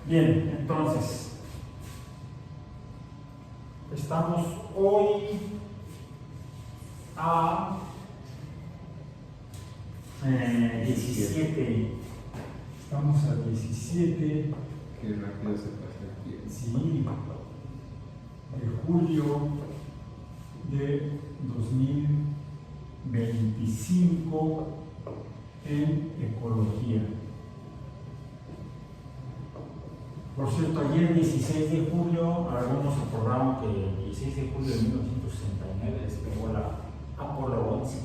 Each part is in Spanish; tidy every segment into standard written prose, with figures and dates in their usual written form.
Bien, entonces, estamos hoy a 17. Estamos a 17. Qué rápido se pasa el tiempo. Sí, de julio de 2025 en ecología. Por cierto, ayer 16 de julio, algunos recordaron que el 16 de julio de 1969 despegó la Apolo 11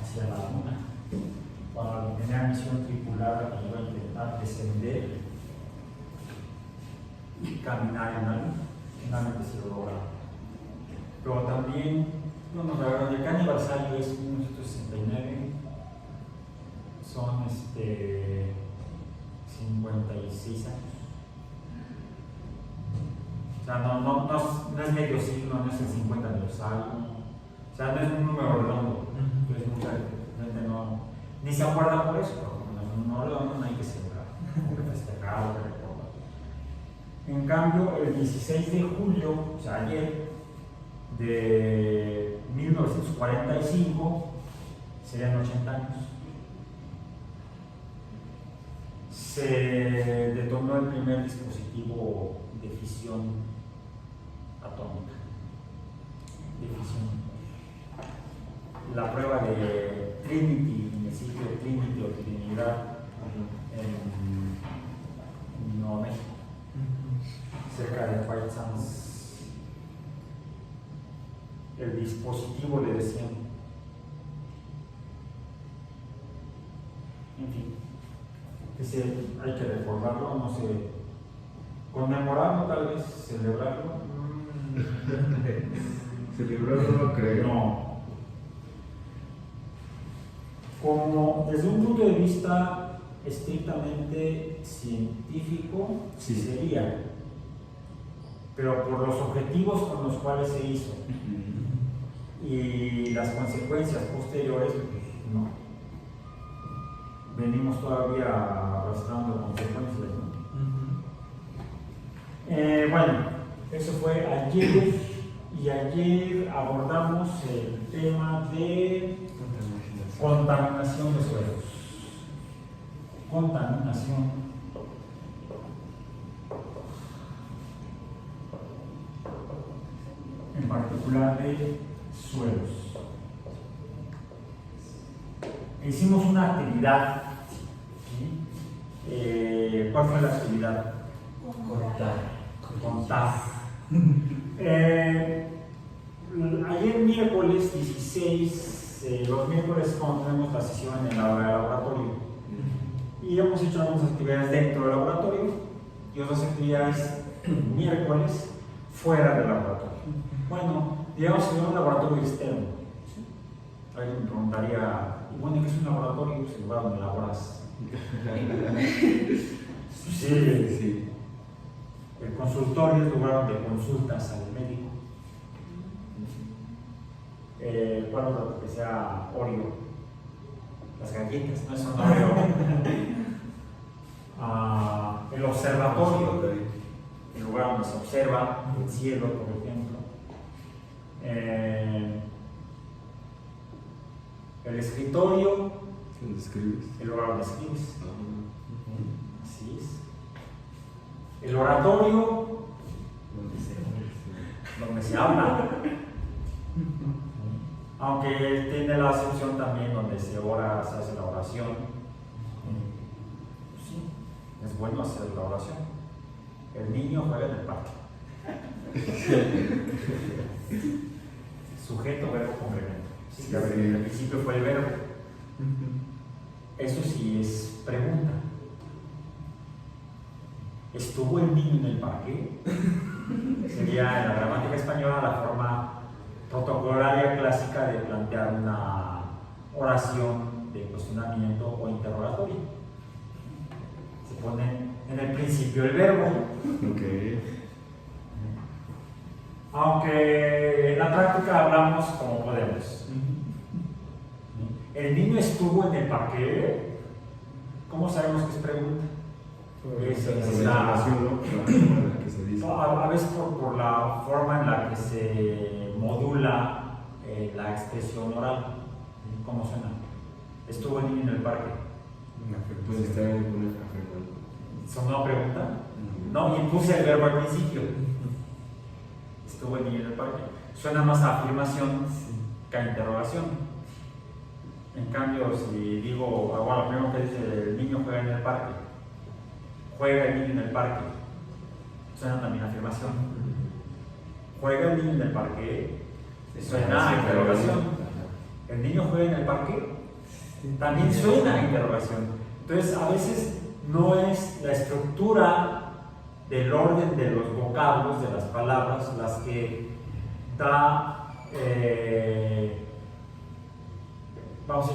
hacia la Luna para la primera misión tripulada que iba a intentar descender y caminar en la Luna. Finalmente se lo lograron. Pero también, bueno, la verdad, el aniversario es 1969, son 56 años. O sea, no es medio siglo, no es el 50 aniversario. O sea, no es un número redondo. Entonces mucha gente ni se acuerda por eso, pero como no redondo no hay que celebrar, hay que festejar o que recordar. En cambio, el 16 de julio, o sea, ayer, de 1945, serían 80 años. Se detonó el primer dispositivo de fisión atómica. De fisión. La prueba de Trinity, en el sitio de Trinity o Trinidad, en Nuevo México, cerca de White Sands. El dispositivo le decían. En fin. Hay que recordarlo, no sé, conmemorarlo tal vez, celebrarlo. Celebrarlo no creo. No. Como desde un punto de vista estrictamente científico, sí sería, pero por los objetivos con los cuales se hizo y las consecuencias posteriores, no. Venimos todavía arrastrando consecuencias, ¿no? Bueno, eso fue ayer, y ayer abordamos el tema de contaminación de suelos. Contaminación. En particular de suelos. Hicimos una actividad. ¿Sí? ¿Cuál fue la actividad? Contar. Ayer miércoles 16, los miércoles cuando tenemos la sesión en el laboratorio, y hemos hecho algunas actividades dentro del laboratorio y otras actividades miércoles fuera del laboratorio. Bueno, digamos que es un laboratorio externo. Alguien me preguntaría, bueno, ¿qué es un laboratorio? Es el lugar donde laboras. Sí. El consultorio es el lugar donde consultas al médico. ¿Cuál es lo que sea Oreo? Las galletas, no son Oreo. El observatorio, el lugar donde se observa el cielo, por ejemplo. El escritorio, el lugar donde escribes. Así es. El oratorio, donde se habla. Aunque tiene la acepción también donde se ora, se hace la oración. Sí, es bueno hacer la oración. El niño juega en el parque. Sujeto, verbo, complemento. Sí, el principio fue el verbo. Eso sí es pregunta. ¿Estuvo el niño en el parque? Sería en la gramática española la forma protocolaria clásica de plantear una oración de cuestionamiento o interrogatorio. Se pone en el principio el verbo. Okay. Aunque en la práctica hablamos como podemos. El niño estuvo en el parque. ¿Cómo sabemos que es pregunta? Es la la, información, ¿no? Por la forma en la que se dice. a veces por la forma en la que se modula la expresión oral, cómo suena. Estuvo el niño en el parque. Pues está bien poner afirmando. ¿Sonó pregunta? No, y puse el verbo al principio. Estuvo el niño en el parque. Suena más a afirmación que a interrogación. En cambio, si digo, bueno, lo primero que dice el niño juega en el parque, juega el niño en el parque, suena también a afirmación. Juega el niño en el parque, suena a interrogación. El niño juega en el parque, también suena a interrogación. Entonces, a veces no es la estructura del orden de los vocablos, de las palabras, las que da,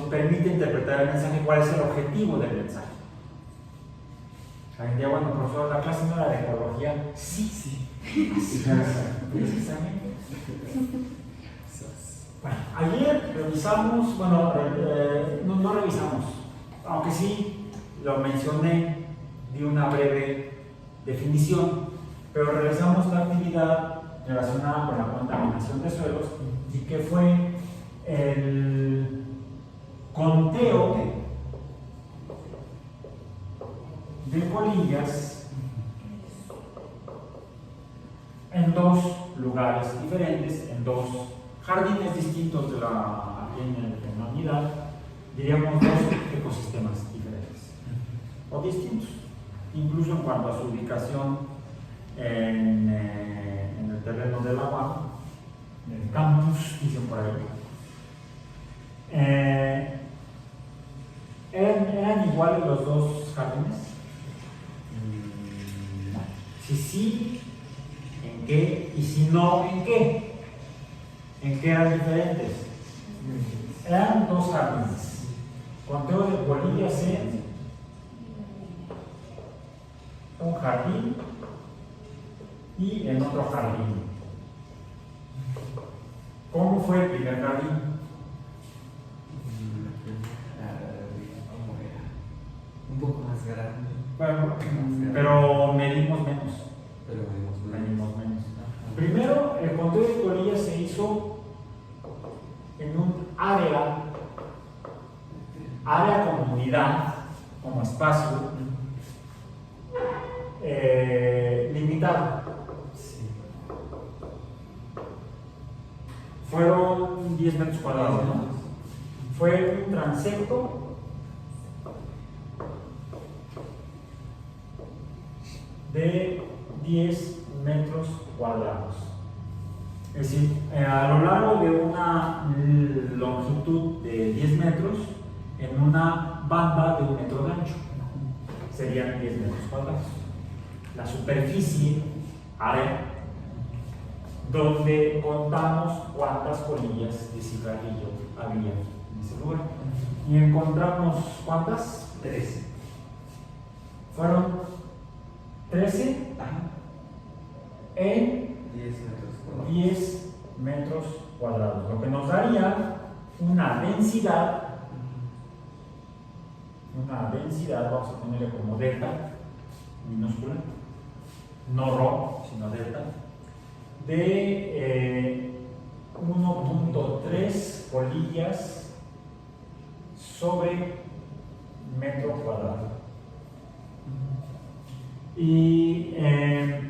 permite interpretar el mensaje, cuál es el objetivo del mensaje. Alguien diría, bueno, profesor, la clase no era de ecología. Sí. Precisamente. Bueno, ayer revisamos, no revisamos, aunque sí lo mencioné, di una breve definición, pero realizamos la actividad relacionada con la contaminación de suelos y que fue el conteo de colillas en dos lugares diferentes, en dos jardines distintos aquí en la unidad, diríamos dos ecosistemas diferentes o distintos, incluso en cuanto a su ubicación en el terreno de la UAM, en el campus, dicen por ahí. ¿Eran iguales los dos jardines? Si sí, ¿en qué? Y si no, ¿en qué? ¿En qué eran diferentes? Eran dos jardines. Conteo de colillas en un jardín y en otro jardín. ¿Cómo fue el primer jardín? Un poco más grande. Bueno, pero medimos menos. Medimos menos. Primero, el conteo de colillas se hizo en un área comunidad, como espacio limitado. Sí. Fueron 10 metros cuadrados, ¿no? Fue un transecto de 10 metros cuadrados. Es decir, a lo largo de una longitud de 10 metros, en una banda de 1 metro de ancho, serían 10 metros cuadrados. La superficie, área, donde contamos cuántas colillas de cigarrillo había en ese lugar. Y encontramos, ¿cuántas? 13. Fueron 13 en 10 metros cuadrados, lo que nos daría una densidad, vamos a ponerle como delta, minúscula, no rho, sino delta, de 1.3 colillas sobre metro cuadrado.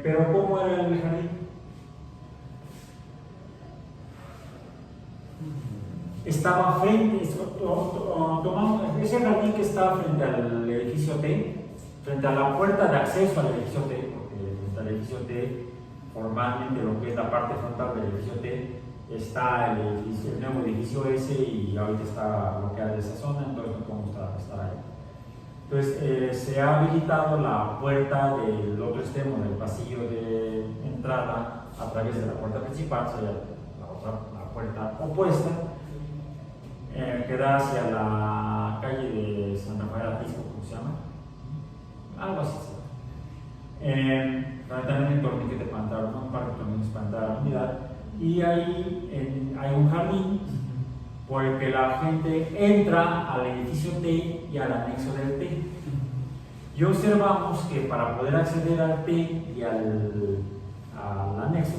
Pero ¿cómo era el jardín? Estaba frente, tomamos ese jardín que está frente al edificio T, frente a la puerta de acceso al edificio T, porque frente al edificio T, formalmente lo que es la parte frontal del edificio T, está el nuevo edificio S y ahorita está bloqueada esa zona, entonces no podemos estar ahí. Entonces se ha habilitado la puerta del otro extremo del pasillo de entrada a través de la puerta principal, sería la puerta opuesta, que da hacia la calle de San Rafael Atisco, ¿cómo se llama? Algo así. También el torniquete para entrar, un par de torniquetes para entrar a la unidad, y ahí hay un jardín por el que la gente entra al edificio T y al anexo del T. Y observamos que para poder acceder al T y al anexo,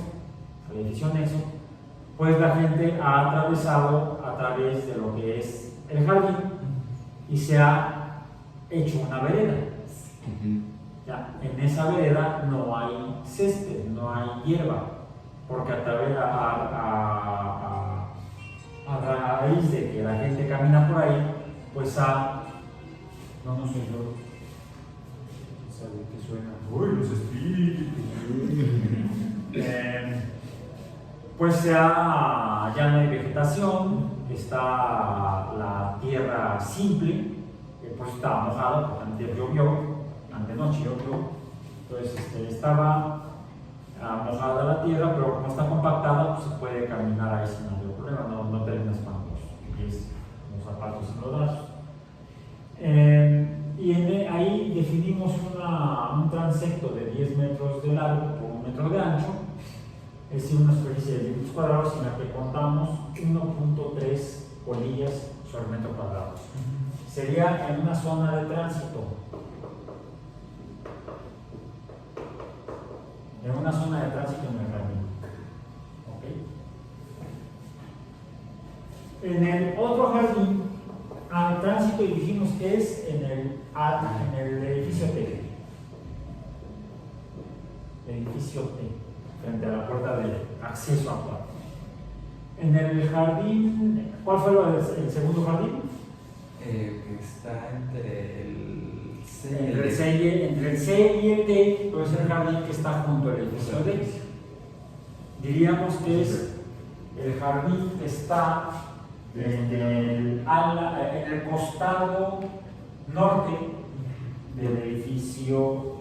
al edificio anexo, pues la gente ha atravesado a través de lo que es el jardín y se ha hecho una vereda. Ya, en esa vereda no hay césped, no hay hierba, porque a raíz de que la gente camina por ahí, pues no soy yo, ¿sabe qué suena? ¡Uy, los espíritus! Pues ya no hay vegetación, está la tierra simple, pues estaba mojada, porque antes llovió, antenoche llovió, entonces estaba mojada la tierra, pero como está compactada, pues se puede caminar ahí sin ningún problema, no terminas con los pies, los zapatos enlodados. Y ahí definimos un transecto de 10 metros de largo por 1 metro de ancho, es decir, una superficie de 10 metros cuadrados en la que contamos 1.3 polillas sobre metro cuadrado. Sería en una zona de tránsito. En una zona de tránsito en el jardín. ¿Okay? En el otro jardín, al tránsito dijimos que es en el edificio T. Edificio T, frente a la puerta de acceso actual. En el jardín, ¿cuál fue el segundo jardín? Que está entre el C Entre el C y el T, pues es el jardín que está junto al edificio D. Diríamos que es el jardín que está en el costado norte del edificio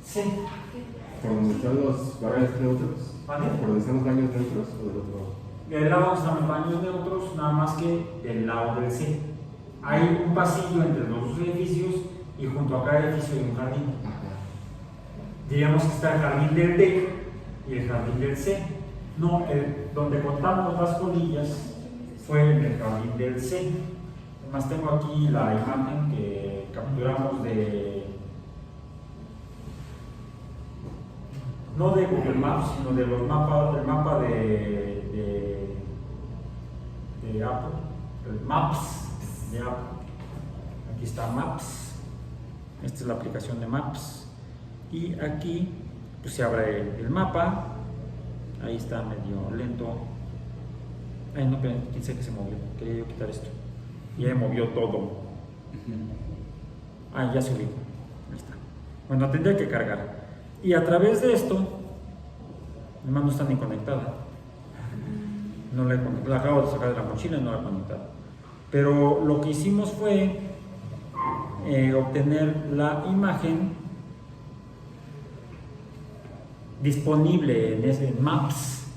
C. ¿Por donde están los baños neutros? ¿Vale? ¿Por donde están los baños neutros o del otro lado? Del lado donde están los baños neutros, nada más que del lado del C. Hay un pasillo entre los dos edificios y junto a cada edificio hay un jardín. Diríamos que está el jardín del D y el jardín del C. No, donde contamos las colillas fue en el jardín del C. Además tengo aquí la imagen que capturamos no de Google Maps, sino de los mapas, del mapa de Apple, el Maps de Apple. Aquí está Maps, esta es la aplicación de Maps, y aquí pues se abre el mapa. Ahí está medio lento. Ay, no, pensé que se movió, quería yo quitar esto. Ya movió todo. Ah, ya se ubicó. Ahí está. Bueno, tendría que cargar. Y a través de esto, además no está ni conectada. No la acabo de sacar de la mochila y no la he conectado. Pero lo que hicimos fue obtener la imagen disponible en ese Maps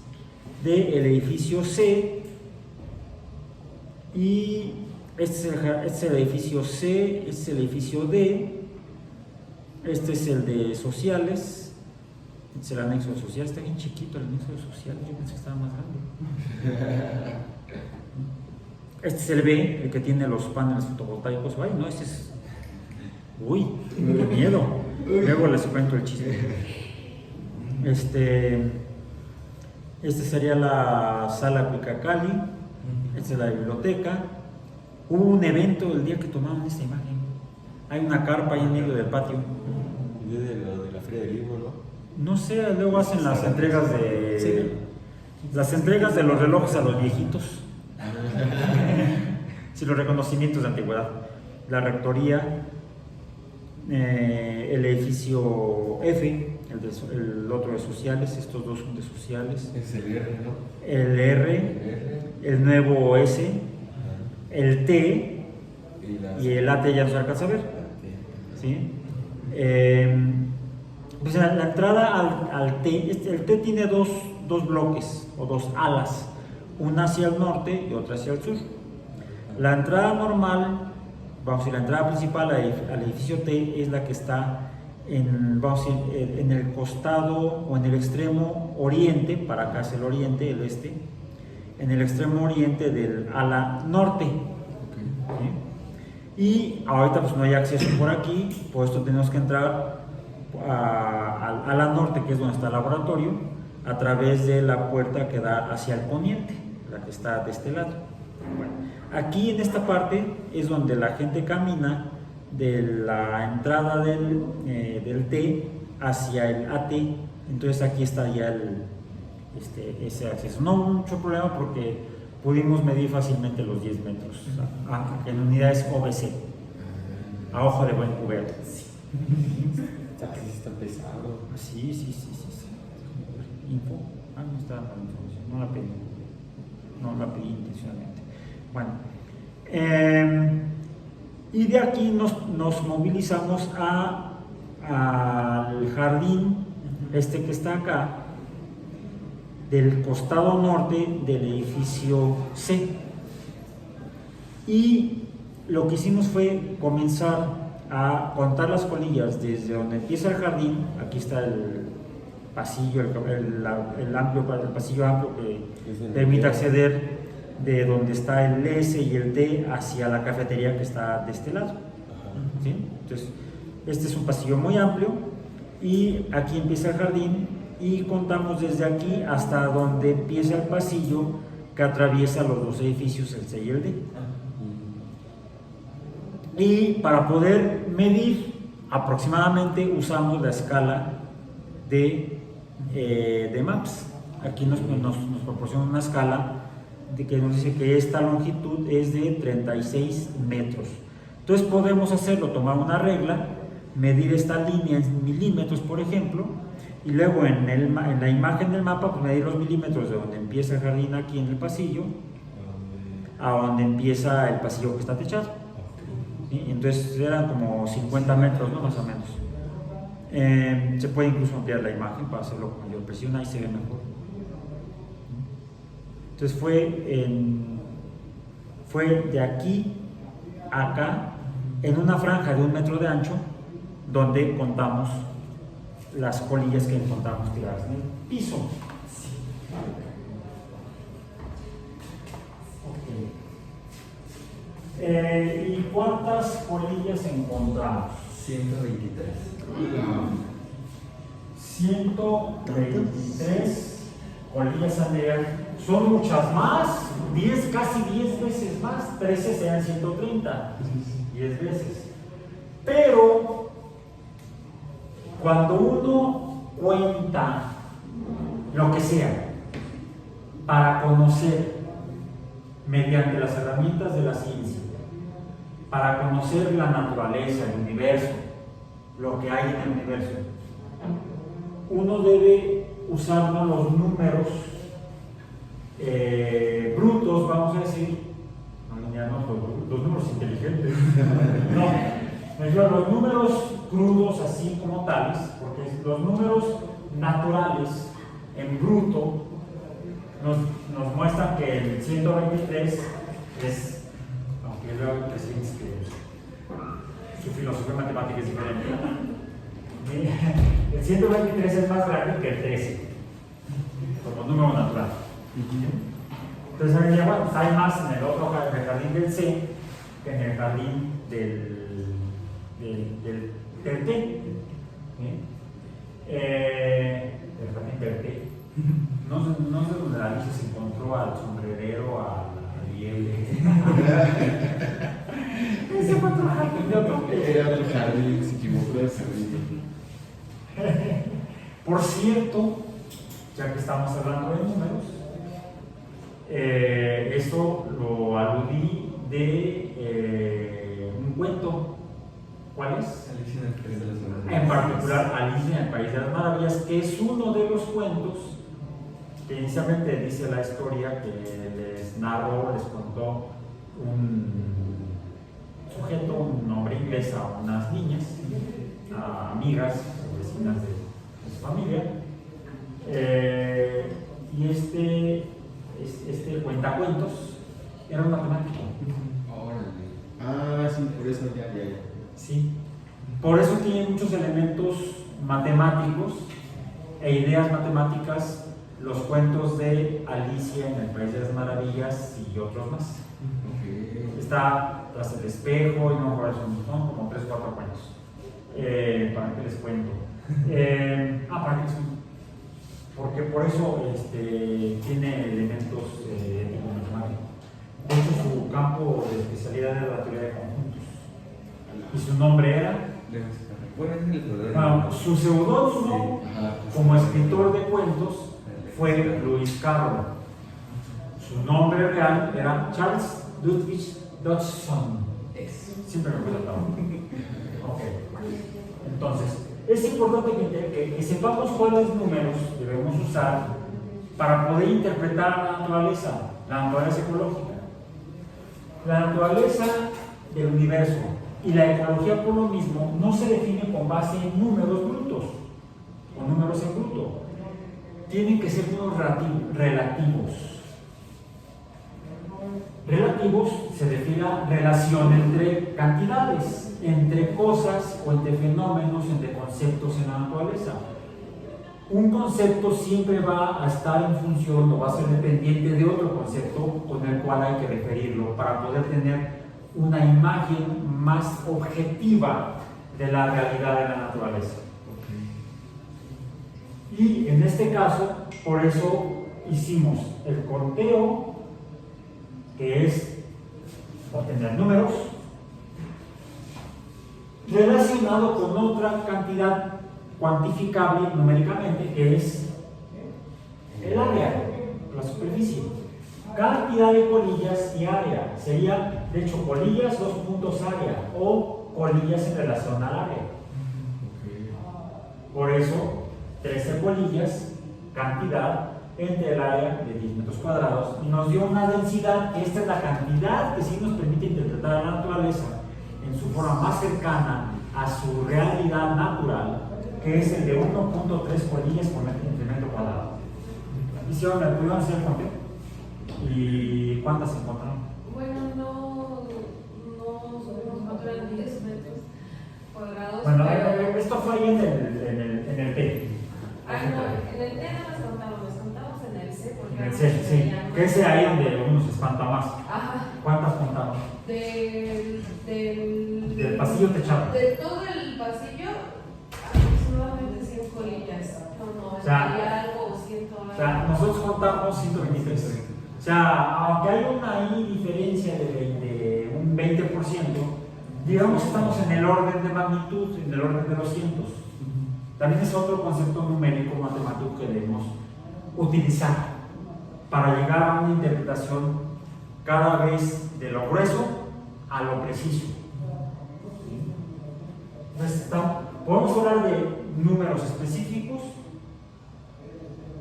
del edificio C. Y este es el edificio C, este es el edificio D, este es el de sociales, este es el anexo de sociales. Está bien chiquito el anexo de sociales, yo pensé que estaba más grande. Este es el B, el que tiene los paneles fotovoltaicos. Ay, no, este es... Uy, qué miedo. Luego les cuento el chiste. Este sería la sala Cuicacali. Esta es la biblioteca. Hubo un evento el día que tomaron esta imagen. Hay una carpa ahí en medio del patio. ¿Y de la Feria del Libro, no? No sé, luego hacen las entregas de los relojes a los viejitos. Sí, los reconocimientos de antigüedad. La rectoría, el edificio F, el otro de sociales, estos dos son de sociales. Es el R, ¿no? El R, el nuevo S, el T y el AT ya no se alcanza a ver. ¿Sí? Pues la entrada al T, el T tiene dos bloques o dos alas, una hacia el norte y otra hacia el sur. La entrada normal, vamos a decir, la entrada principal al edificio T es la que está en el costado o en el extremo oriente, para acá es el oriente, el este, en el extremo oriente del ala norte. ¿Sí? Y ahorita pues no hay acceso por aquí, por esto tenemos que entrar a la norte, que es donde está el laboratorio, a través de la puerta que da hacia el poniente, la que está de este lado. Bueno, aquí en esta parte es donde la gente camina de la entrada del T hacia el AT, entonces aquí está ya ese acceso. No mucho problema porque pudimos medir fácilmente los 10 metros en unidades OBC, a ojo de buen cubero. Está pesado. Sí. Info. No está dando la información, no la pedí intencionalmente. Bueno, y de aquí nos movilizamos al jardín que está acá, del costado norte del edificio C. Y lo que hicimos fue comenzar a contar las colillas desde donde empieza el jardín. Aquí está el pasillo, el pasillo amplio que permite acceder de donde está el S y el T hacia la cafetería que está de este lado. ¿Sí? Entonces, este es un pasillo muy amplio y aquí empieza el jardín y contamos desde aquí hasta donde empieza el pasillo que atraviesa los dos edificios, el C y el D. Y para poder medir aproximadamente usamos la escala de MAPS. Aquí nos proporciona una escala que nos dice que esta longitud es de 36 metros. Entonces podemos hacerlo, tomar una regla, medir esta línea en milímetros, por ejemplo, y luego en la imagen del mapa pues medir los milímetros de donde empieza el jardín aquí en el pasillo a donde empieza el pasillo que está techado. ¿Sí? Entonces eran como 50 metros, ¿no? Más o menos. Se puede incluso ampliar la imagen para hacerlo con mayor presión, ahí se ve mejor. Entonces fue de aquí a acá, en una franja de 1 metro de ancho, donde contamos las colillas que encontramos tiradas en el piso. ¿Y cuántas colillas encontramos? 123. 123 colillas anteriores. Son muchas más, casi 10 veces más. 13 sean 130, 10 veces. Pero cuando uno cuenta lo que sea para conocer mediante las herramientas de la ciencia, para conocer la naturaleza, el universo, lo que hay en el universo, uno debe usar los números brutos, vamos a decir, los números inteligentes, los números crudos así como tales, porque los números naturales en bruto nos muestran que el 123 es, aunque luego te sientes que su filosofía matemática es diferente, el 123 es más grande que el 13 como número natural. Entonces bueno, hay más en el otro jardín del C que en el jardín del T. El jardín del T. No sé dónde la Alicia se encontró al sombrerero, al liebre. Ese fue otro jardín. Era del jardín, se equivocó del jardín. Por cierto, ya que estamos hablando de números, esto lo aludí de un cuento. ¿Cuál es? Alicia en el País de las Maravillas. En particular, Alicia en el País de las Maravillas, que es uno de los cuentos que inicialmente dice la historia que les contó un sujeto, un hombre inglés, a unas niñas, a amigas, vecinas de su familia. Y este cuentacuentos era un matemático. Sí, por eso ya. Sí, por eso tiene muchos elementos matemáticos e ideas matemáticas los cuentos de Alicia en el País de las Maravillas y otros más. Está tras el espejo, y no por eso, son como 3 o 4 cuentos. ¿Para qué les cuento? ¿Para qué les cuento? Porque por eso tiene elementos ético-matemáticos. De hecho, su campo de especialidad era la teoría de conjuntos. Y su nombre era. Bueno, es el poder. Bueno, su seudónimo como escritor de cuentos fue Luis Carroll. Su nombre real era Charles Ludwig Dodgson. Siempre me acuerdo. Ok. Entonces, es importante que sepamos cuáles números debemos usar para poder interpretar la naturaleza ecológica. La naturaleza del universo y la ecología por lo mismo no se define con base en números brutos o números en bruto. Tienen que ser números relativos. Relativos se refiere a relación entre cantidades, entre cosas o entre fenómenos, entre conceptos en la naturaleza. Un concepto siempre va a estar en función o va a ser dependiente de otro concepto con el cual hay que referirlo para poder tener una imagen más objetiva de la realidad de la naturaleza. Y en este caso, por eso hicimos el conteo, que es obtener números, relacionado con otra cantidad cuantificable numéricamente, que es el área, la superficie. Cantidad de colillas y área sería, de hecho, colillas 2 puntos área o colillas en relación al área. Por eso, 13 colillas, cantidad entre el área de 10 metros cuadrados, y nos dio una densidad, que esta es la cantidad que sí nos permite interpretar a la naturaleza en su forma más cercana a su realidad natural, que es el de 1.3 colillas por metro cuadrado. ¿Hicieron el pudieron hacer el conteo? ¿Y cuántas se encontraron? Bueno, no supimos cuánto eran 10 metros cuadrados. Bueno, pero... esto fue ahí en el T. No, en el T no nos contamos en el C. Porque En el C, sí. Que es ahí donde uno se espanta más. Ajá. ¿Cuántas contaron? Del pasillo techado. De todo el pasillo, aproximadamente 100 colillas. O sea, algo, 100 algo. O sea, nosotros contamos 123. O sea, aunque hay una diferencia de un 20%, digamos que estamos en el orden de magnitud, en el orden de los cientos. También es otro concepto numérico matemático que debemos utilizar para llegar a una interpretación cada vez de lo grueso a lo preciso. Entonces, podemos hablar de números específicos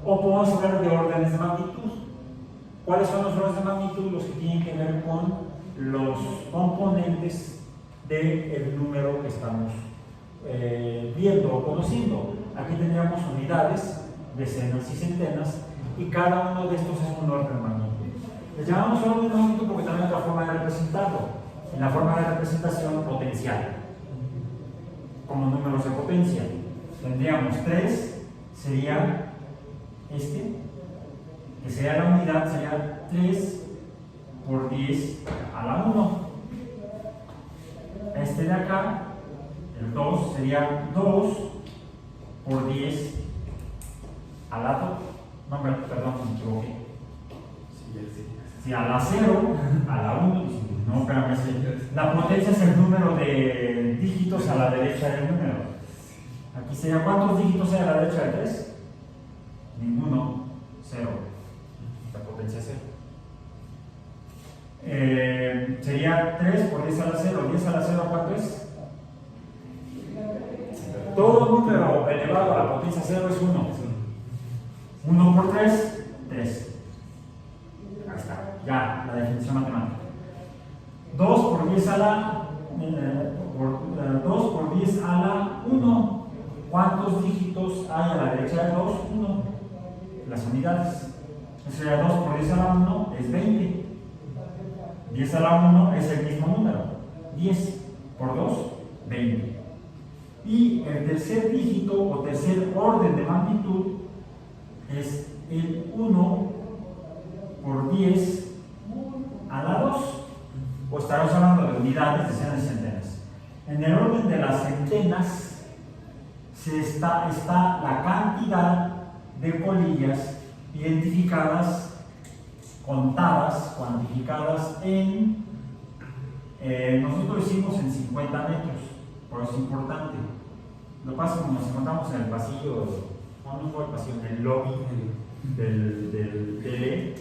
o podemos hablar de órdenes de magnitud. ¿Cuáles son los órdenes de magnitud? Los que tienen que ver con los componentes del número que estamos viendo o conociendo. Aquí tendríamos unidades, decenas y centenas, y cada uno de estos es un orden de magnitud. Les llamamos orden de magnitud porque también es la forma de representarlo, en la forma de representación potencial, como números de potencia. Tendríamos 3, sería que sería la unidad, sería 3 por 10 a la 1. Este de acá, el 2, sería 2 por 10 a la 2. No, perdón, me equivoqué. Sí, a la 0, a la 1. No, espérame, la potencia es el número de dígitos a la derecha del número. Aquí sería, ¿cuántos dígitos hay a la derecha de 3? Ninguno, 0. La potencia es 0. Sería 3 por 10 a la 0. 10 a la 0, ¿cuánto es? Todo número elevado a la potencia 0 es 1. 1 por 3, 3. Ahí está, ya la definición matemática. 2 por 10 a la 2 por 10 a la 1. ¿Cuántos dígitos hay a la derecha de 2? 1. Las unidades. Eso sería 2 por 10 a la 1 es 20. 10 a la 1 es el mismo número. 10 por 2, 20. Y el tercer dígito o tercer orden de magnitud es el 1 por 10 a la 2. O estaremos hablando de unidades, decenas y centenas. En el orden de las centenas está la cantidad de colillas identificadas, contadas, cuantificadas en, nosotros lo hicimos en 50 metros, por eso es importante. Lo que pasa es que nos encontramos en el pasillo, no fue el pasillo, en el lobby del tele,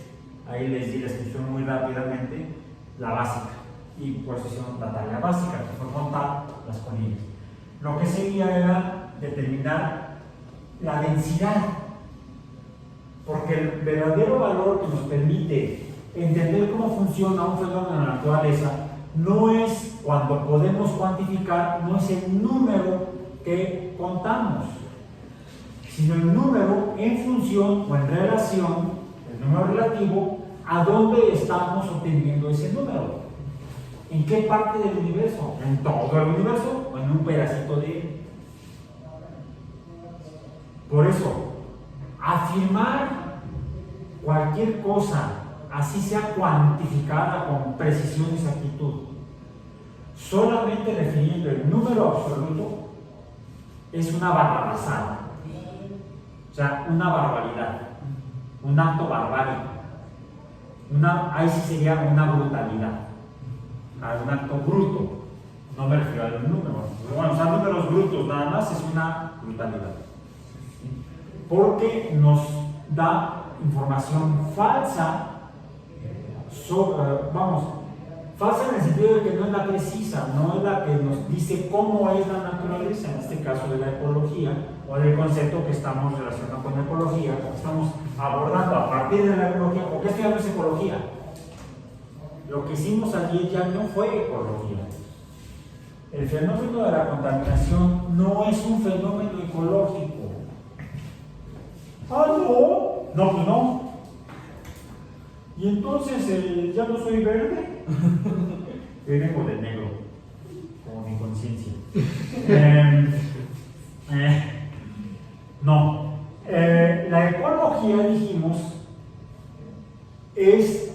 ahí les di la descripción muy rápidamente, la básica, y por eso hicimos la tarea básica, que fue contar las colillas. Lo que seguía era determinar la densidad, porque el verdadero valor que nos permite entender cómo funciona un fenómeno en la naturaleza no es cuando podemos cuantificar, no es el número que contamos, sino el número en función o en relación, el número relativo, a dónde estamos obteniendo ese número. ¿En qué parte del universo? ¿En todo el universo o en un pedacito de él? Por eso, afirmar cualquier cosa, así sea cuantificada con precisión y exactitud, solamente refiriendo el número absoluto, es una barrabasada. O sea, una barbaridad, un acto barbárico. Ahí sí sería una brutalidad, un acto bruto. No me refiero a los números. Bueno, o sea, números brutos nada más es una brutalidad. Porque nos da información falsa falsa en el sentido de que no es la precisa, no es la que nos dice cómo es la naturaleza, en este caso de la ecología, o del concepto que estamos relacionando con la ecología, o que estamos abordando a partir de la ecología. ¿Por qué esto ya no es ecología? Lo que hicimos allí ya no fue ecología. El fenómeno de la contaminación no es un fenómeno ecológico. ¿Ah, no? No, pues no. Y entonces, ¿ya no soy verde? Yo vengo de negro, como mi conciencia. No. La ecología, dijimos, es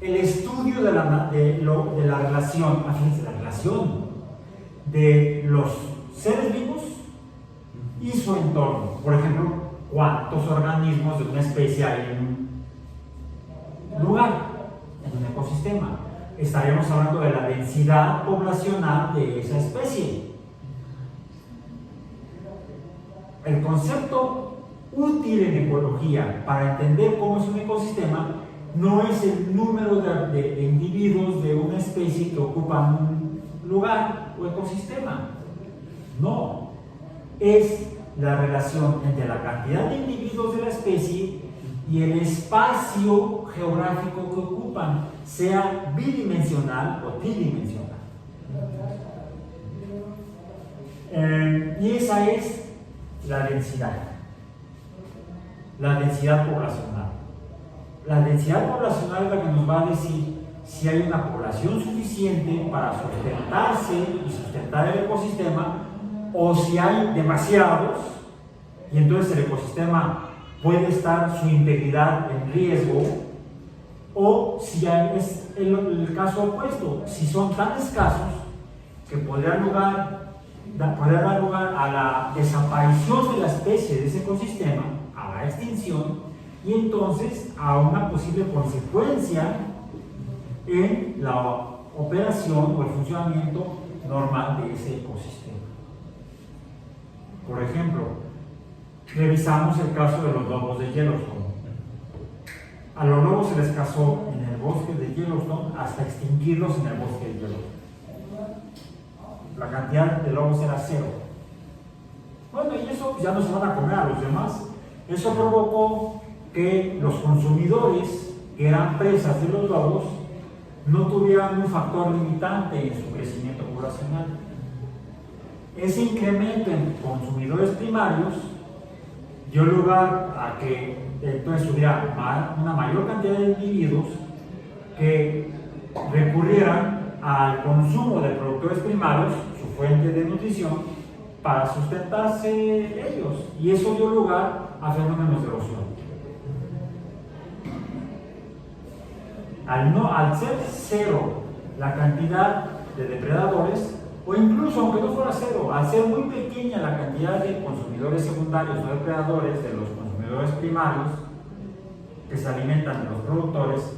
el estudio de la relación, fíjense, la relación de los seres vivos y su entorno. Por ejemplo, cuántos organismos de una especie hay en un lugar, en un ecosistema. Estaríamos hablando de la densidad poblacional de esa especie. El concepto útil en ecología para entender cómo es un ecosistema no es el número de individuos de una especie que ocupan un lugar o ecosistema. No, es la relación entre la cantidad de individuos de la especie y el espacio geográfico que ocupan, sea bidimensional o tridimensional. Y esa es la densidad poblacional. La densidad poblacional es la que nos va a decir si hay una población suficiente para sustentarse y sustentar el ecosistema, o si hay demasiados y entonces el ecosistema puede estar su integridad en riesgo, o si es el caso opuesto, si son tan escasos que podría dar lugar a la desaparición de la especie de ese ecosistema, a la extinción, y entonces a una posible consecuencia en la operación o el funcionamiento normal de ese ecosistema. Por ejemplo, revisamos el caso de los lobos de Yellowstone. A los lobos se les cazó en el bosque de Yellowstone hasta extinguirlos en el bosque de Yellowstone. La cantidad de lobos era 0. Bueno, y eso ya no se van a comer a los demás. Eso provocó que los consumidores, que eran presas de los lobos, no tuvieran un factor limitante en su crecimiento poblacional. Ese incremento en consumidores primarios dio lugar a que entonces hubiera una mayor cantidad de individuos que recurrieran al consumo de productores primarios, su fuente de nutrición, para sustentarse ellos, y eso dio lugar a fenómenos de erosión. Al ser 0 la cantidad de depredadores, o incluso aunque no fuera cero, al ser muy pequeña la cantidad de consumidores secundarios o depredadores de los consumidores primarios que se alimentan de los productores,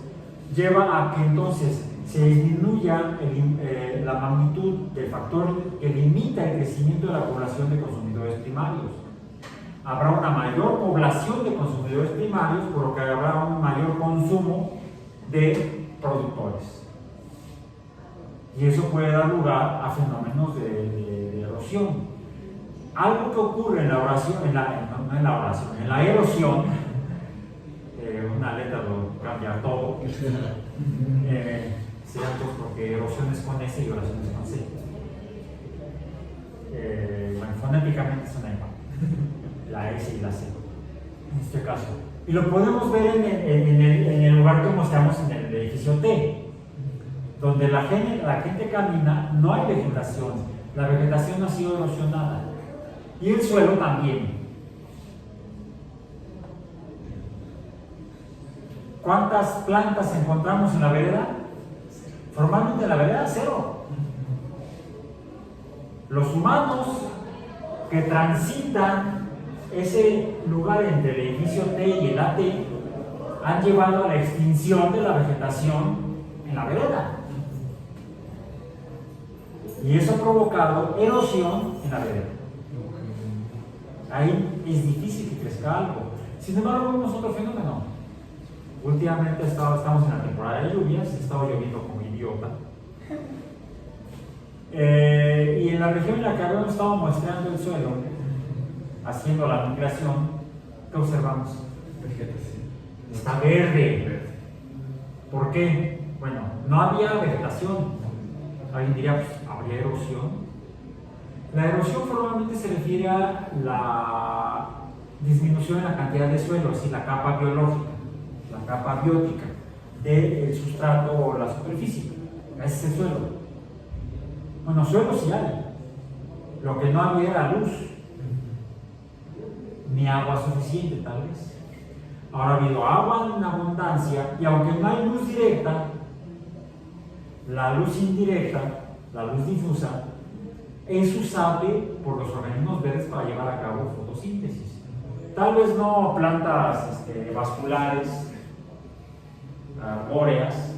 lleva a que entonces se disminuya la magnitud del factor que limita el crecimiento de la población de consumidores primarios. Habrá una mayor población de consumidores primarios, por lo que habrá un mayor consumo de productores. Y eso puede dar lugar a fenómenos de erosión. Algo que ocurre en la oración, no en la oración, en la erosión, una letra lo cambia todo, será pues porque erosión es con S y oración es con C. Bueno, fonéticamente son la S y la C, en este caso. Y lo podemos ver en el lugar que mostramos en el edificio T, donde la gente camina, no hay vegetación, la vegetación ha sido erosionada y el suelo también. ¿Cuántas plantas encontramos en la vereda? Formalmente en la vereda, cero. Los humanos que transitan ese lugar entre el edificio T y el AT han llevado a la extinción de la vegetación en la vereda. Y eso ha provocado erosión en la vereda. Ahí es difícil que crezca algo. Sin embargo, vemos otro fenómeno. Últimamente estamos en la temporada de lluvias, ha estado lloviendo como idiota. Y en la región en la que habíamos estado muestreando el suelo, haciendo la migración, ¿qué observamos? Vegetación. Está verde. ¿Por qué? Bueno, no había vegetación. Alguien diría, pues, ¿habría erosión? La erosión formalmente se refiere a la disminución en la cantidad de suelo, es decir, la capa biológica, la capa biótica del sustrato o la superficie. Ese es el suelo. Bueno, suelo sí hay. Lo que no había era luz, ni agua suficiente, tal vez. Ahora ha habido agua en abundancia, y aunque no hay luz directa, la luz indirecta, la luz difusa, es usable por los organismos verdes para llevar a cabo fotosíntesis. Tal vez no plantas vasculares, arbóreas,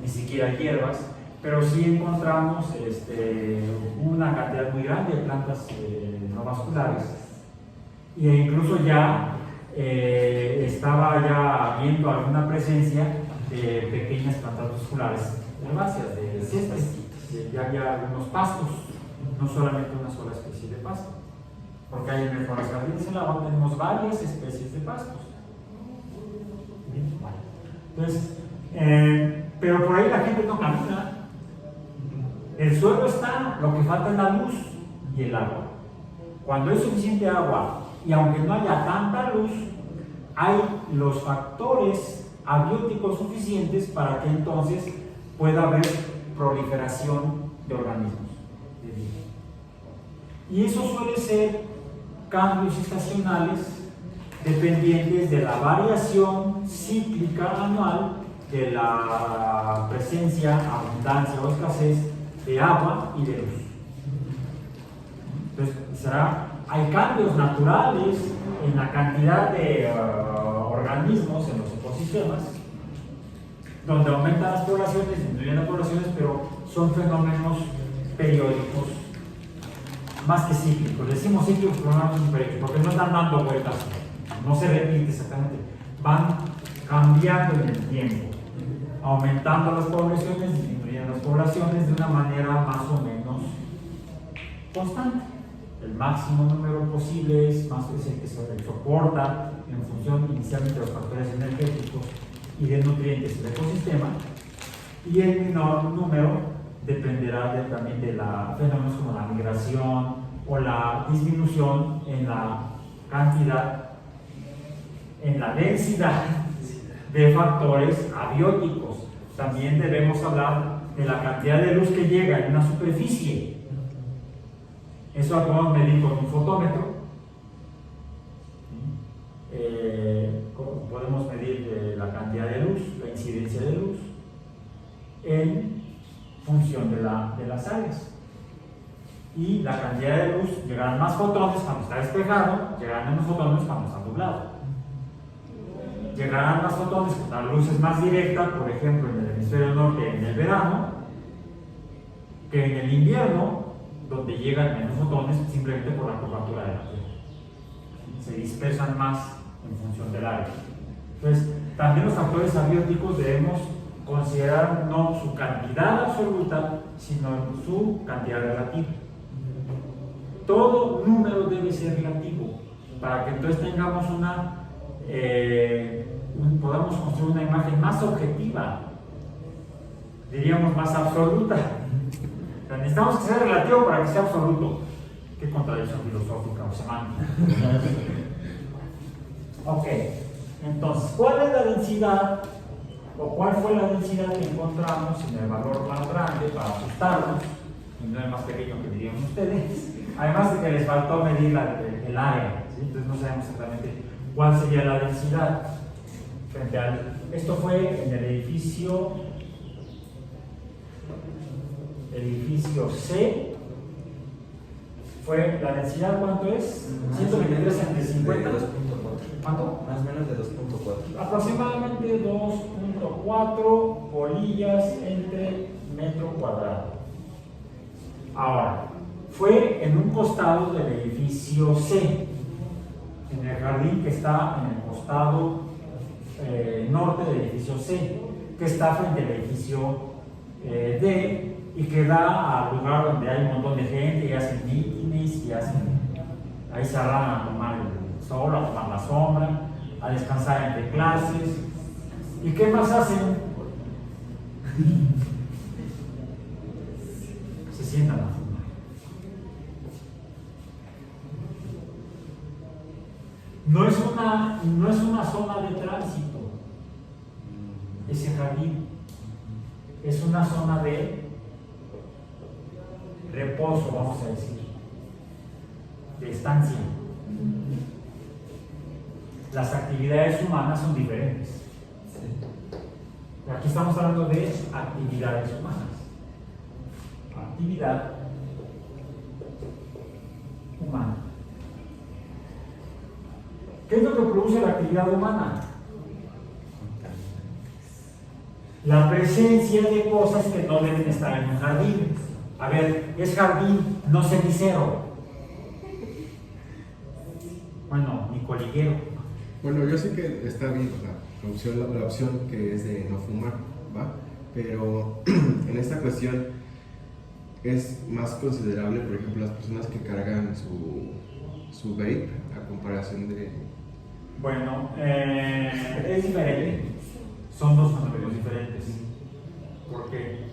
ni siquiera hierbas, pero sí encontramos una cantidad muy grande de plantas no vasculares, e incluso ya estaba ya viendo alguna presencia de pequeñas plantas vasculares herbáceas, de céspedes, ya había algunos pastos, no solamente una sola especie de pasto, porque ahí en el Forest Jardines del Agua tenemos varias especies de pastos. Entonces, pero por ahí la gente no camina. El suelo está, lo que falta es la luz y el agua. Cuando hay suficiente agua y aunque no haya tanta luz, hay los factores abióticos suficientes para que entonces pueda haber proliferación de organismos de vida. Y eso suele ser cambios estacionales dependientes de la variación cíclica anual de la presencia, abundancia o escasez de agua y de luz. Entonces, hay cambios naturales en la cantidad de organismos en los ecosistemas, donde aumentan las poblaciones, disminuyen las poblaciones, pero son fenómenos periódicos, más que cíclicos. Decimos cíclicos, pero no son periódicos, porque no están dando vueltas, no se repite exactamente, van cambiando en el tiempo, aumentando las poblaciones, disminuyendo las poblaciones de una manera más o menos constante. El máximo número posible es el que se soporta en función inicialmente de los factores energéticos y de nutrientes del ecosistema, y el menor número dependerá también de fenómenos como la migración o la disminución en la cantidad, en la densidad de factores abióticos. También debemos hablar de la cantidad de luz que llega en una superficie. Eso lo podemos medir con un fotómetro. Podemos medir la cantidad de luz, la incidencia de luz en la cantidad de luz, llegarán más fotones cuando está despejado, llegarán menos fotones cuando está nublado. Llegarán más fotones cuando la luz es más directa, por ejemplo, en el hemisferio norte en el verano, que en el invierno, donde llegan menos fotones simplemente por la curvatura de la Tierra. Se dispersan más en función del área. Entonces, también los factores abióticos debemos considerar no su cantidad absoluta, sino su cantidad relativa. Todo número debe ser relativo para que entonces tengamos podamos construir una imagen más objetiva, diríamos más absoluta. O sea, necesitamos que sea relativo para que sea absoluto. Qué contradicción filosófica o semántica. Ok, entonces, ¿cuál es la densidad o cuál fue la densidad que encontramos en el valor más grande para asustarnos? Y no el más pequeño que dirían ustedes. Además de que les faltó medir el área, ¿sí? Entonces no sabemos exactamente cuál sería la densidad frente al... Esto fue en el edificio C. Fue la densidad, ¿cuánto es? 123 entre 50. De 2.4. ¿Cuánto? Más o menos de 2.4. Aproximadamente 2.4 polillas entre metro cuadrado. Ahora, fue en un costado del edificio C, en el jardín que está en el costado norte del edificio C, que está frente al edificio D y que da al lugar donde hay un montón de gente y hacen mítines y ahí se arrancan a tomar el sol, a tomar la sombra, a descansar entre clases. ¿Y qué más hacen? Se sientan a fumar. No es una zona de tránsito ese jardín, es una zona de reposo, vamos a decir, de estancia. Las actividades humanas son diferentes. Aquí estamos hablando de actividades humanas. Actividad humana. ¿Qué es lo que produce la actividad humana? La presencia de cosas que no deben estar en un jardín. A ver, es jardín, no cenicero. Bueno, ni coliguero. Bueno, yo sé que está bien, o sea, la opción que es de no fumar, ¿va? Pero en esta cuestión es más considerable, por ejemplo, las personas que cargan su vape a comparación de... Bueno, es diferente. Son dos fenómenos diferentes. Porque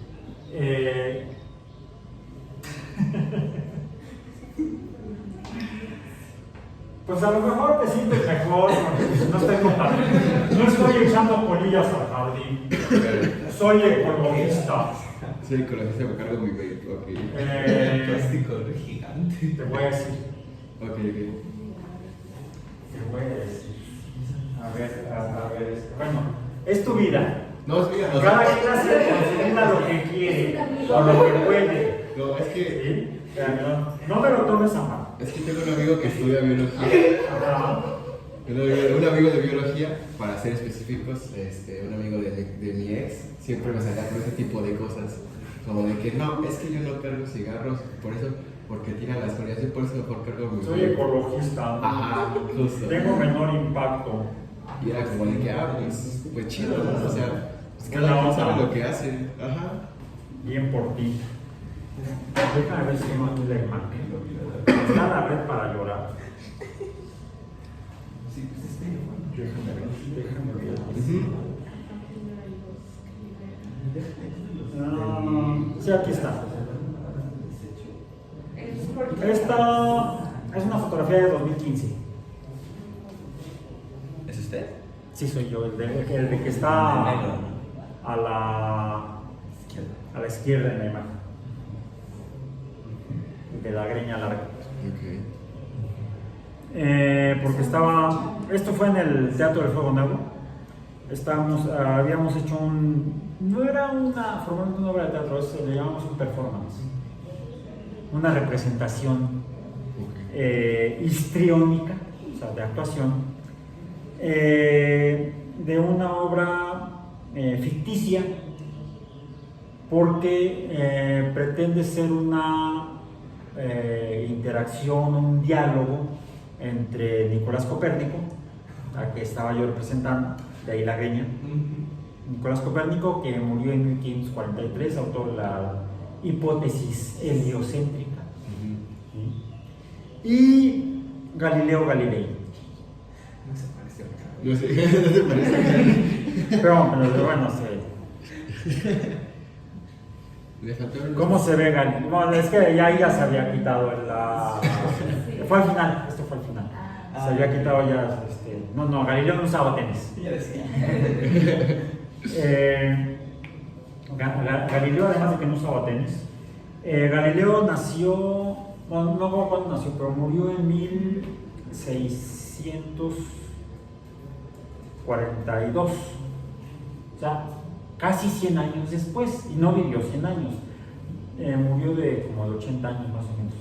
pues a lo mejor te sientes mejor porque pues, no estoy contaminando. No estoy echando polillas al jardín. Soy ecologista. Sí, ecologista que cargo mi vape, ok. Plástico gigante. Te voy a decir. Ok. Te voy a decir. A ver. Bueno, es tu vida. No, es mira, Cada quien hace con su vida lo que quiere o lo que puede. No, es que... ¿Sí? No me lo tomes a mal. Es que tengo un amigo que estudia biología. Ajá. Un amigo de biología, para ser específicos, un amigo de mi ex, siempre me salía con ese tipo de cosas. Como de que no, es que yo no cargo cigarros, por eso, porque tiran las calorías, y por eso mejor cargo mi Soy ecologista. Ajá, justo. Tengo menor impacto. Y era como de que, pues chido, ¿no? O sea, pues cada uno sabe lo que hace. Ajá. Bien por ti. Déjame ver si tengo aquí la imagen. Está la red para llorar. Sí, pues este. Déjame ver. Sí, aquí está. Esta es una fotografía de 2015. ¿Es usted? Sí, soy yo, el de que está El negro, ¿no? a la izquierda en la imagen. De la greña larga. Ok. Porque estaba. Esto fue en el Teatro del Fuego Nuevo. Habíamos hecho no era formalmente una obra de teatro, le llamamos un performance. una representación histriónica, o sea, de actuación, de una obra ficticia, porque pretende ser una interacción, un diálogo entre Nicolás Copérnico, a que estaba yo representando, de ahí la greña, Nicolás Copérnico, que murió en 1543, autor de la hipótesis heliocéntrica, y Galileo Galilei. No se pareció acá. No sé, no te parece. Pero bueno, Le faltaron ¿cómo se ve Galileo? Bueno, es que ya se había quitado la... Fue al final, esto fue al final. Se había quitado ya... No, Galileo no usaba tenis. Ya decía. Galileo, además de que no usaba tenis, Galileo nació, no recuerdo cuándo nació, pero murió en 1642, o sea, casi 100 años después, y no vivió 100 años, murió de como de 80 años más o menos.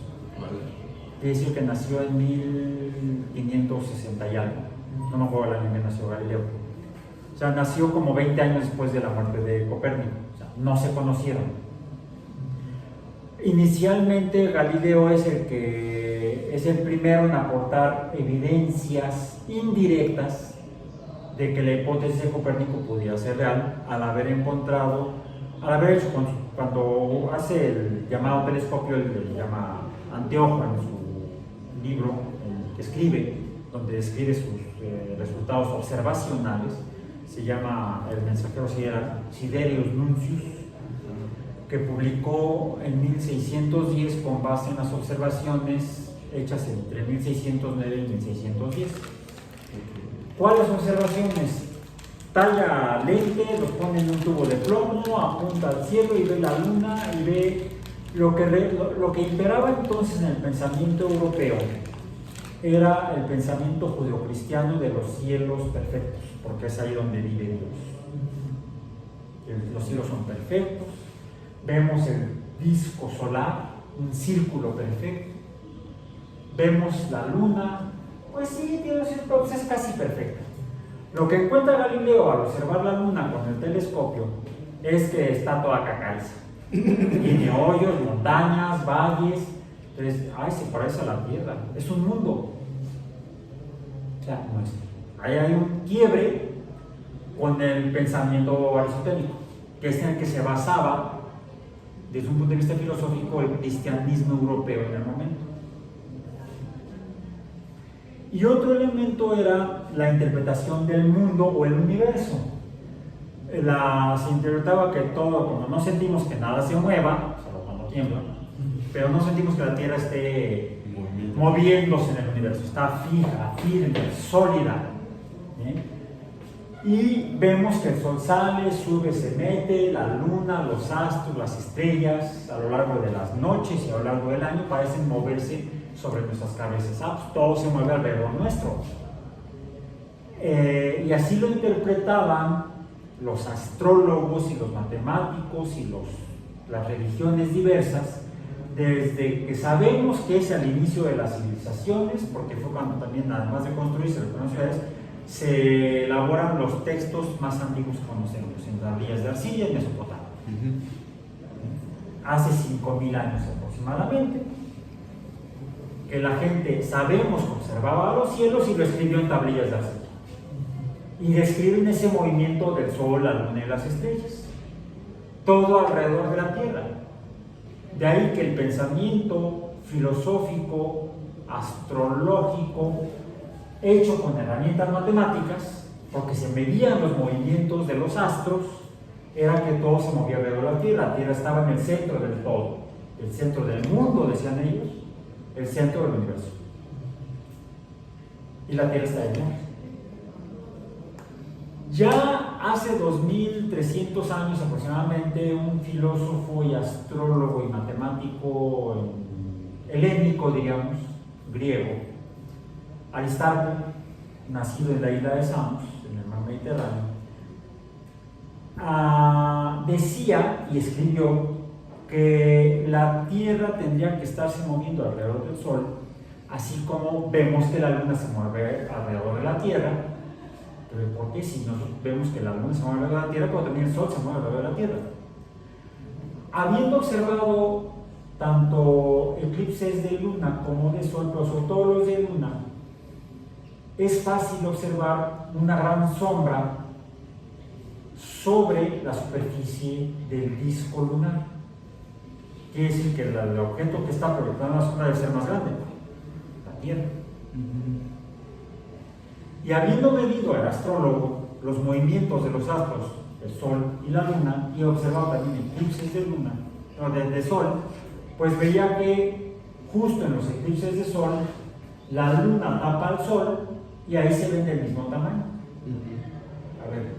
Quiere decir que nació en 1560 y algo, no me acuerdo el año en que nació Galileo. O sea, nació como 20 años después de la muerte de Copérnico, o sea, no se conocieron. Inicialmente Galileo es el primero en aportar evidencias indirectas de que la hipótesis de Copérnico podía ser real, al haber hecho, cuando hace el llamado telescopio, el llama anteojo en su libro, que escribe, donde describe sus resultados observacionales, se llama El mensajero Siderius Nuncius, que publicó en 1610 con base en las observaciones hechas entre 1609 y 1610. ¿Cuáles observaciones? Talla lente, los pone en un tubo de plomo, apunta al cielo y ve la luna y ve lo que imperaba entonces en el pensamiento europeo. Era el pensamiento judeocristiano de los cielos perfectos, porque es ahí donde vive Dios. Los cielos son perfectos, vemos el disco solar, un círculo perfecto, vemos la luna, pues sí, Dios es casi perfecta. Lo que encuentra Galileo al observar la luna con el telescopio es que está toda cacariza. Tiene hoyos, montañas, valles. Entonces, se parece a la Tierra. Es un mundo. O sea, no es. Ahí hay un quiebre con el pensamiento aristotélico, que es en el que se basaba, desde un punto de vista filosófico, el cristianismo europeo en el momento. Y otro elemento era la interpretación del mundo o el universo. Se interpretaba que todo, como no sentimos que nada se mueva, solo cuando tiembla, pero no sentimos que la Tierra esté moviéndose en el universo, está fija, firme, sólida. Y vemos que el sol sale, sube, se mete, la luna, los astros, las estrellas, a lo largo de las noches y a lo largo del año parecen moverse sobre nuestras cabezas. Pues todo se mueve alrededor nuestro. Y así lo interpretaban los astrólogos y los matemáticos y las religiones diversas, desde que sabemos que es al inicio de las civilizaciones, porque fue cuando también, además de construirse las ciudades, se elaboran los textos más antiguos que conocemos, en las villas de arcilla en Mesopotamia. Hace 5.000 años aproximadamente, que la gente, sabemos, observaba los cielos y lo escribió en tablillas de arcilla. Y describen ese movimiento del sol, la luna y las estrellas, todo alrededor de la Tierra. De ahí que el pensamiento filosófico, astrológico, hecho con herramientas matemáticas, porque se medían los movimientos de los astros, era que todo se movía alrededor de la Tierra. La Tierra estaba en el centro del todo, el centro del mundo, decían ellos, el centro del universo. Y la Tierra está en el mundo. Ya hace 2300 años aproximadamente, un filósofo y astrólogo y matemático helénico, digamos, griego, Aristarco, nacido en la isla de Samos, en el mar Mediterráneo, decía y escribió que la Tierra tendría que estarse moviendo alrededor del Sol, así como vemos que la Luna se mueve alrededor de la Tierra. Pero ¿por qué si nosotros vemos que la Luna se mueve alrededor de la Tierra, pero también el Sol se mueve alrededor de la Tierra? Habiendo observado tanto eclipses de Luna como de Sol, pero sobre todo los de Luna, es fácil observar una gran sombra sobre la superficie del disco lunar. Quiere decir que el objeto que está proyectando la sombra debe ser más grande, la Tierra. Y habiendo medido el astrólogo los movimientos de los astros, el Sol y la Luna, y observado también eclipses de Luna, no, de Sol, pues veía que justo en los eclipses de Sol, la Luna tapa al Sol y ahí se ven del mismo tamaño. A ver,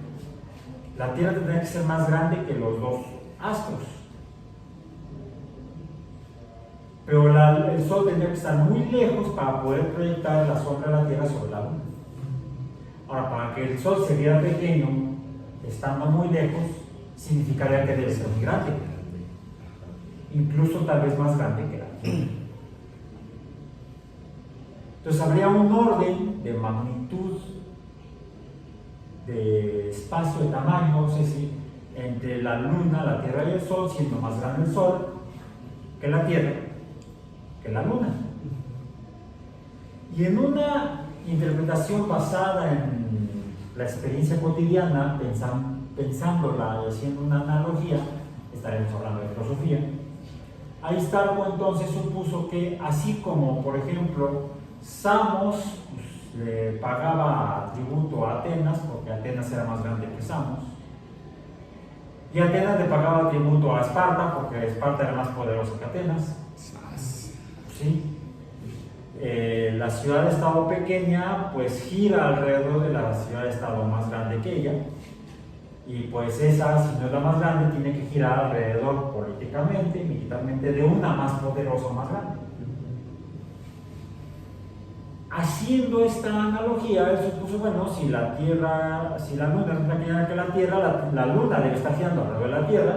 la Tierra tendría que ser más grande que los dos astros, pero el Sol tendría que estar muy lejos para poder proyectar la sombra de la Tierra sobre la Luna. Ahora, para que el Sol se viera pequeño, estando muy lejos, significaría que debe ser muy grande, incluso tal vez más grande que la Tierra. Entonces habría un orden de magnitud, de espacio, de tamaño, es decir, entre la Luna, la Tierra y el Sol, siendo más grande el Sol que la Tierra, que la Luna. Y en una interpretación basada en la experiencia cotidiana, pensándola y haciendo una analogía, estaremos hablando de filosofía. Aristarco entonces supuso que, así como, por ejemplo, Samos le pagaba tributo a Atenas, porque Atenas era más grande que Samos, y Atenas le pagaba tributo a Esparta, porque Esparta era más poderosa que Atenas. ¿Sí? La ciudad-estado pequeña pues gira alrededor de la ciudad-estado más grande que ella, y pues esa, si no es la más grande, tiene que girar alrededor políticamente, militarmente, de una más poderosa o más grande. Haciendo esta analogía, él supuso, bueno, si la Luna es más pequeña que la Tierra, la Luna debe estar girando alrededor de la Tierra,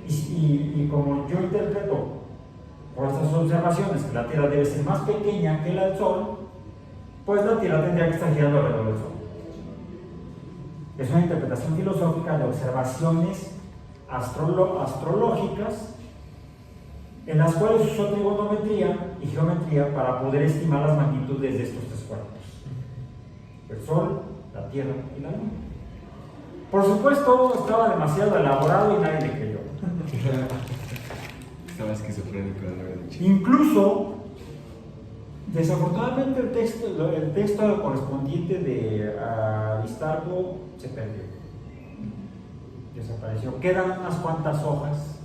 y como yo interpreto por estas observaciones que la Tierra debe ser más pequeña que la del Sol, pues la Tierra tendría que estar girando alrededor del Sol. Es una interpretación filosófica de observaciones astrológicas, en las cuales usó trigonometría y geometría para poder estimar las magnitudes de estos tres cuerpos: el Sol, la Tierra y la Luna. Por supuesto, estaba demasiado elaborado y nadie le creyó. Estaba esquizofrénico, ¿no? Incluso, desafortunadamente, el texto correspondiente de Aristarco se perdió, desapareció. Quedan unas cuantas hojas,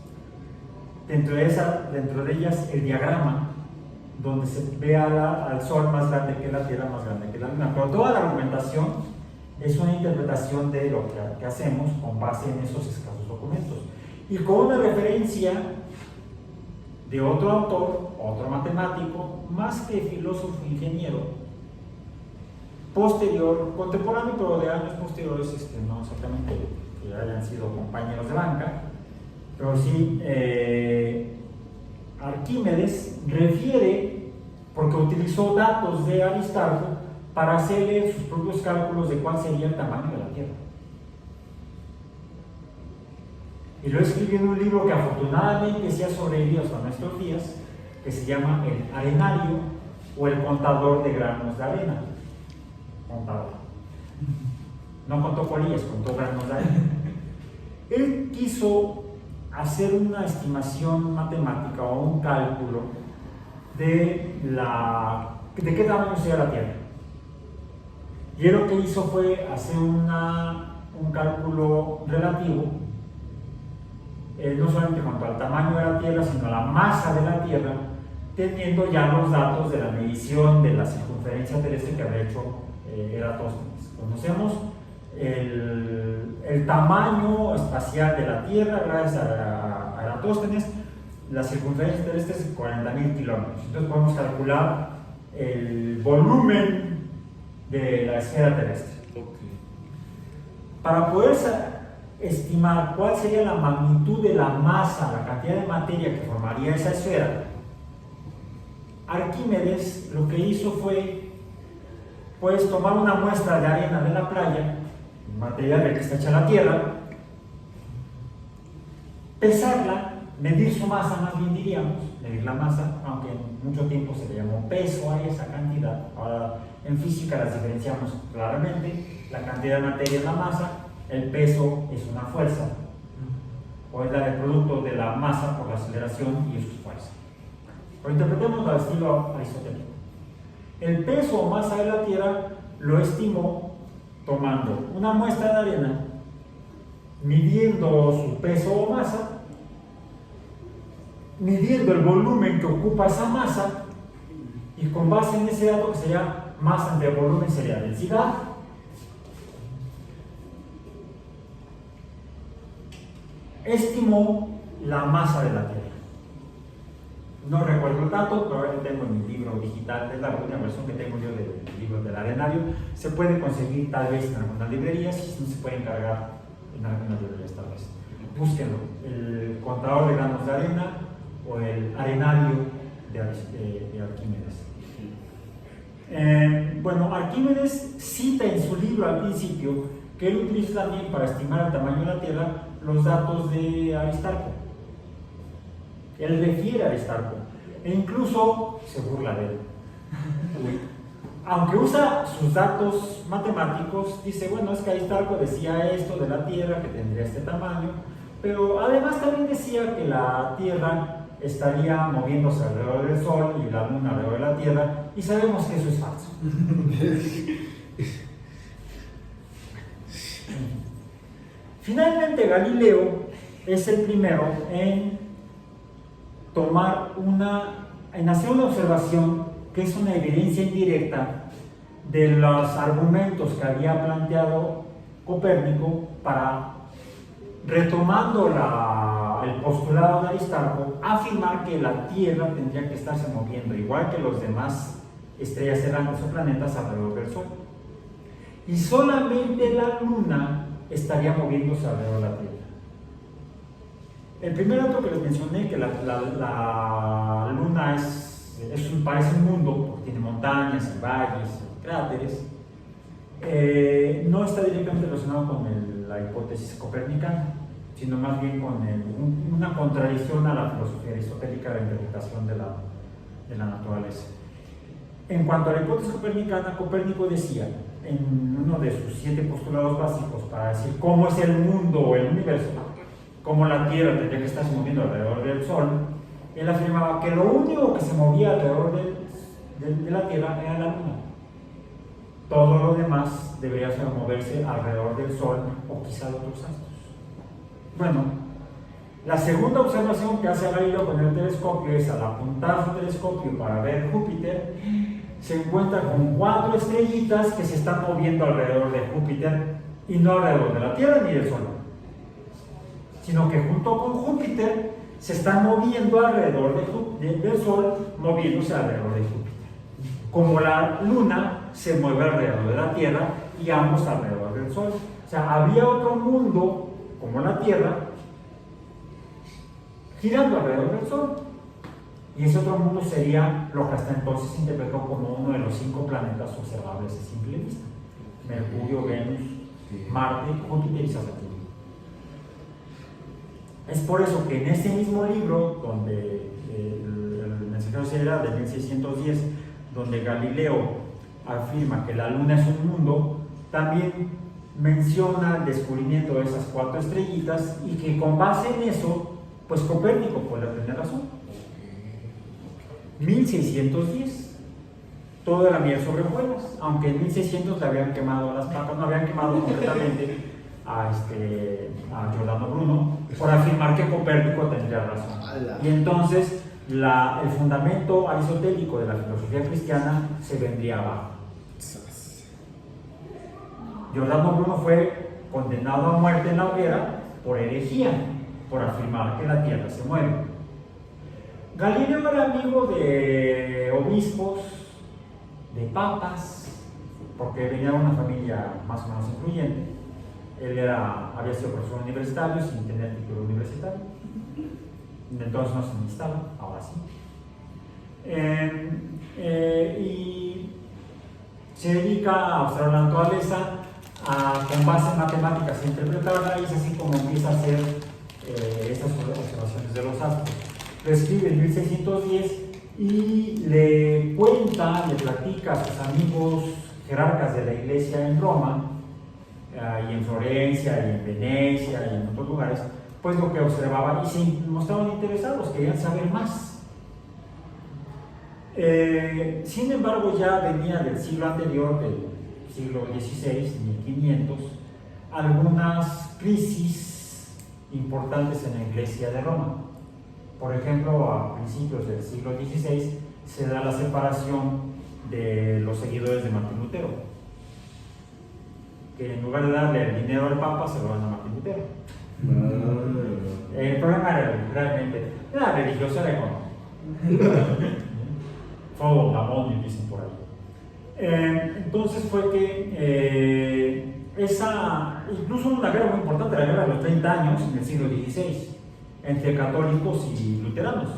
dentro de ellas el diagrama, donde se ve al Sol más grande que la Tierra, más grande que la Luna. Pero toda la argumentación es una interpretación de lo que hacemos con base en esos escasos documentos, y con una referencia de otro autor, otro matemático, más que filósofo, ingeniero, posterior, contemporáneo, pero de años posteriores, no exactamente que hayan sido compañeros de banca, pero sí, Arquímedes refiere, porque utilizó datos de Aristarco para hacerle sus propios cálculos de cuál sería el tamaño de la Tierra. Y lo escribió en un libro que afortunadamente se ha sobrevivido hasta nuestros días, que se llama El Arenario, o El Contador de Granos de Arena. Contador. No contó colillas, contó granos de arena. Él quiso hacer una estimación matemática o un cálculo de qué tamaño sería la Tierra. Y él lo que hizo fue hacer un cálculo relativo, no solamente en cuanto al tamaño de la Tierra, sino a la masa de la Tierra, teniendo ya los datos de la medición de la circunferencia terrestre que había hecho Eratóstenes. Conocemos el tamaño espacial de la Tierra gracias a Eratóstenes. La circunferencia terrestre es 40.000 kilómetros. Entonces podemos calcular el volumen de la esfera terrestre. Okay. Para poder estimar cuál sería la magnitud de la masa, la cantidad de materia que formaría esa esfera, Arquímedes lo que hizo fue pues tomar una muestra de arena de la playa, material del que está hecha la Tierra, pesarla, medir su masa, más bien diríamos, medir la masa, aunque en mucho tiempo se le llamó peso a esa cantidad. Ahora en física las diferenciamos claramente: la cantidad de materia es la masa, el peso es una fuerza, o es el producto de la masa por la aceleración y eso es fuerza. Pero interpretémoslo al estilo aristotélico. El peso o masa de la Tierra lo estimó tomando una muestra de arena, midiendo su peso o masa, midiendo el volumen que ocupa esa masa, y con base en ese dato, que sería masa entre volumen, sería densidad, estimó la masa de la Tierra. No recuerdo el dato, pero ahora lo tengo en mi libro digital, es la única versión que tengo yo del libro del arenario. Se puede conseguir tal vez en algunas librerías, y no se puede encargar en algunas librerías tal vez. Búsquenlo, el contador de granos de arena o el arenario de Arquímedes. Bueno, Arquímedes cita en su libro al principio que él utiliza también para estimar el tamaño de la Tierra los datos de Aristarco. Él refiere a Aristarco e incluso se burla de él. Aunque usa sus datos matemáticos, dice, bueno, es que Aristarco decía esto de la Tierra, que tendría este tamaño, pero además también decía que la Tierra estaría moviéndose alrededor del Sol y la Luna alrededor de la Tierra, y sabemos que eso es falso. Finalmente, Galileo es el primero en hacer una observación que es una evidencia indirecta de los argumentos que había planteado Copérnico para, retomando el postulado de Aristarco, afirmar que la Tierra tendría que estarse moviendo igual que los demás estrellas errantes o planetas alrededor del Sol, y solamente la Luna estaría moviéndose alrededor de la Tierra. El primer dato que les mencioné, que la Luna parece un mundo, porque tiene montañas y valles y cráteres, no está directamente relacionado con la hipótesis copernicana, sino más bien con una contradicción a la filosofía aristotélica de la interpretación de la naturaleza. En cuanto a la hipótesis copernicana, Copérnico decía, en uno de sus 7 postulados básicos para decir cómo es el mundo o el universo, cómo la Tierra tendría que estarse moviendo alrededor del Sol, él afirmaba que lo único que se movía alrededor de la Tierra era la Luna. Todo lo demás debería moverse alrededor del Sol o quizá de otros astros. Bueno, la segunda observación que hace Galileo con el telescopio es, al apuntar su telescopio para ver Júpiter, se encuentra con 4 estrellitas que se están moviendo alrededor de Júpiter y no alrededor de la Tierra ni del Sol, sino que junto con Júpiter se están moviendo alrededor del Sol, moviéndose alrededor de Júpiter, como la Luna se mueve alrededor de la Tierra y ambos alrededor del Sol. O sea, había otro mundo como la Tierra girando alrededor del Sol, y ese otro mundo sería lo que hasta entonces se interpretó como uno de los 5 planetas observables a simple vista: Mercurio, Venus, Marte, Júpiter y Saturno. Es por eso que en este mismo libro, donde el mensajero celestial de 1610, donde Galileo afirma que la Luna es un mundo, también menciona el descubrimiento de esas 4 estrellitas, y que con base en eso, pues Copérnico puede tener razón. 1610, todo era miel sobre hojuelas, aunque en 1600 le habían quemado las patas, no habían quemado completamente a Giordano Bruno por afirmar que Copérnico tendría razón. Y entonces el fundamento aristotélico de la filosofía cristiana se vendría abajo. Giordano Bruno fue condenado a muerte en la hoguera por herejía, por afirmar que la Tierra se mueve. Galileo era amigo de obispos, de papas, porque venía de una familia más o menos influyente. Él había sido profesor universitario sin tener título universitario. Entonces no se necesitaba, ahora sí. Y se dedica a observar la naturaleza con base en matemáticas, a interpretarla, y es así como empieza a hacer estas observaciones de los astros. Lo escribe en 1610 y le cuenta, le platica a sus amigos jerarcas de la iglesia en Roma, y en Florencia, y en Venecia, y en otros lugares, pues lo que observaba, y se mostraban interesados, querían saber más. Sin embargo, ya venía del siglo anterior, del siglo XVI, 1500, algunas crisis importantes en la iglesia de Roma. Por ejemplo, a principios del siglo XVI se da la separación de los seguidores de Martín Lutero, que en lugar de darle el dinero al Papa, se lo dan a Martín Lutero. El problema era realmente, era religioso, era económico. Todo Damón, dicen por ahí. Entonces fue que incluso una guerra muy importante, la guerra de los 30 años en el siglo XVI, entre católicos y luteranos.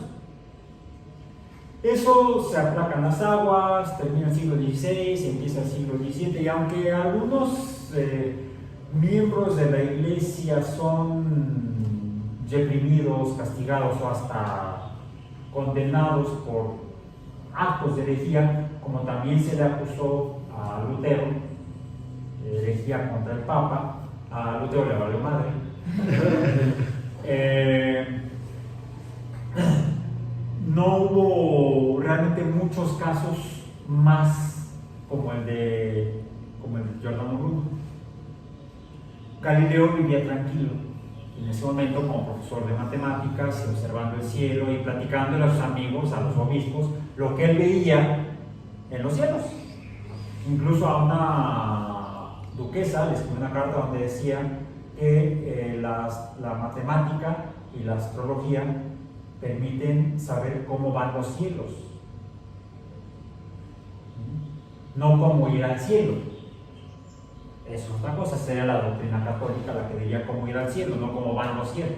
Eso se aplacan las aguas, termina el siglo XVI, empieza el siglo XVII, y aunque algunos miembros de la iglesia son reprimidos, castigados o hasta condenados por actos de herejía, como también se le acusó a Lutero, herejía contra el Papa, a Lutero le valió madre. No hubo realmente muchos casos más como el de Giordano Bruno. Galileo vivía tranquilo en ese momento como profesor de matemáticas, observando el cielo y platicándole a sus amigos, a los obispos, lo que él veía en los cielos. Incluso a una duquesa le escribió una carta donde decía que la matemática y la astrología permiten saber cómo van los cielos, no cómo ir al cielo. Es otra cosa, sería la doctrina católica la que diría cómo ir al cielo, no cómo van los cielos.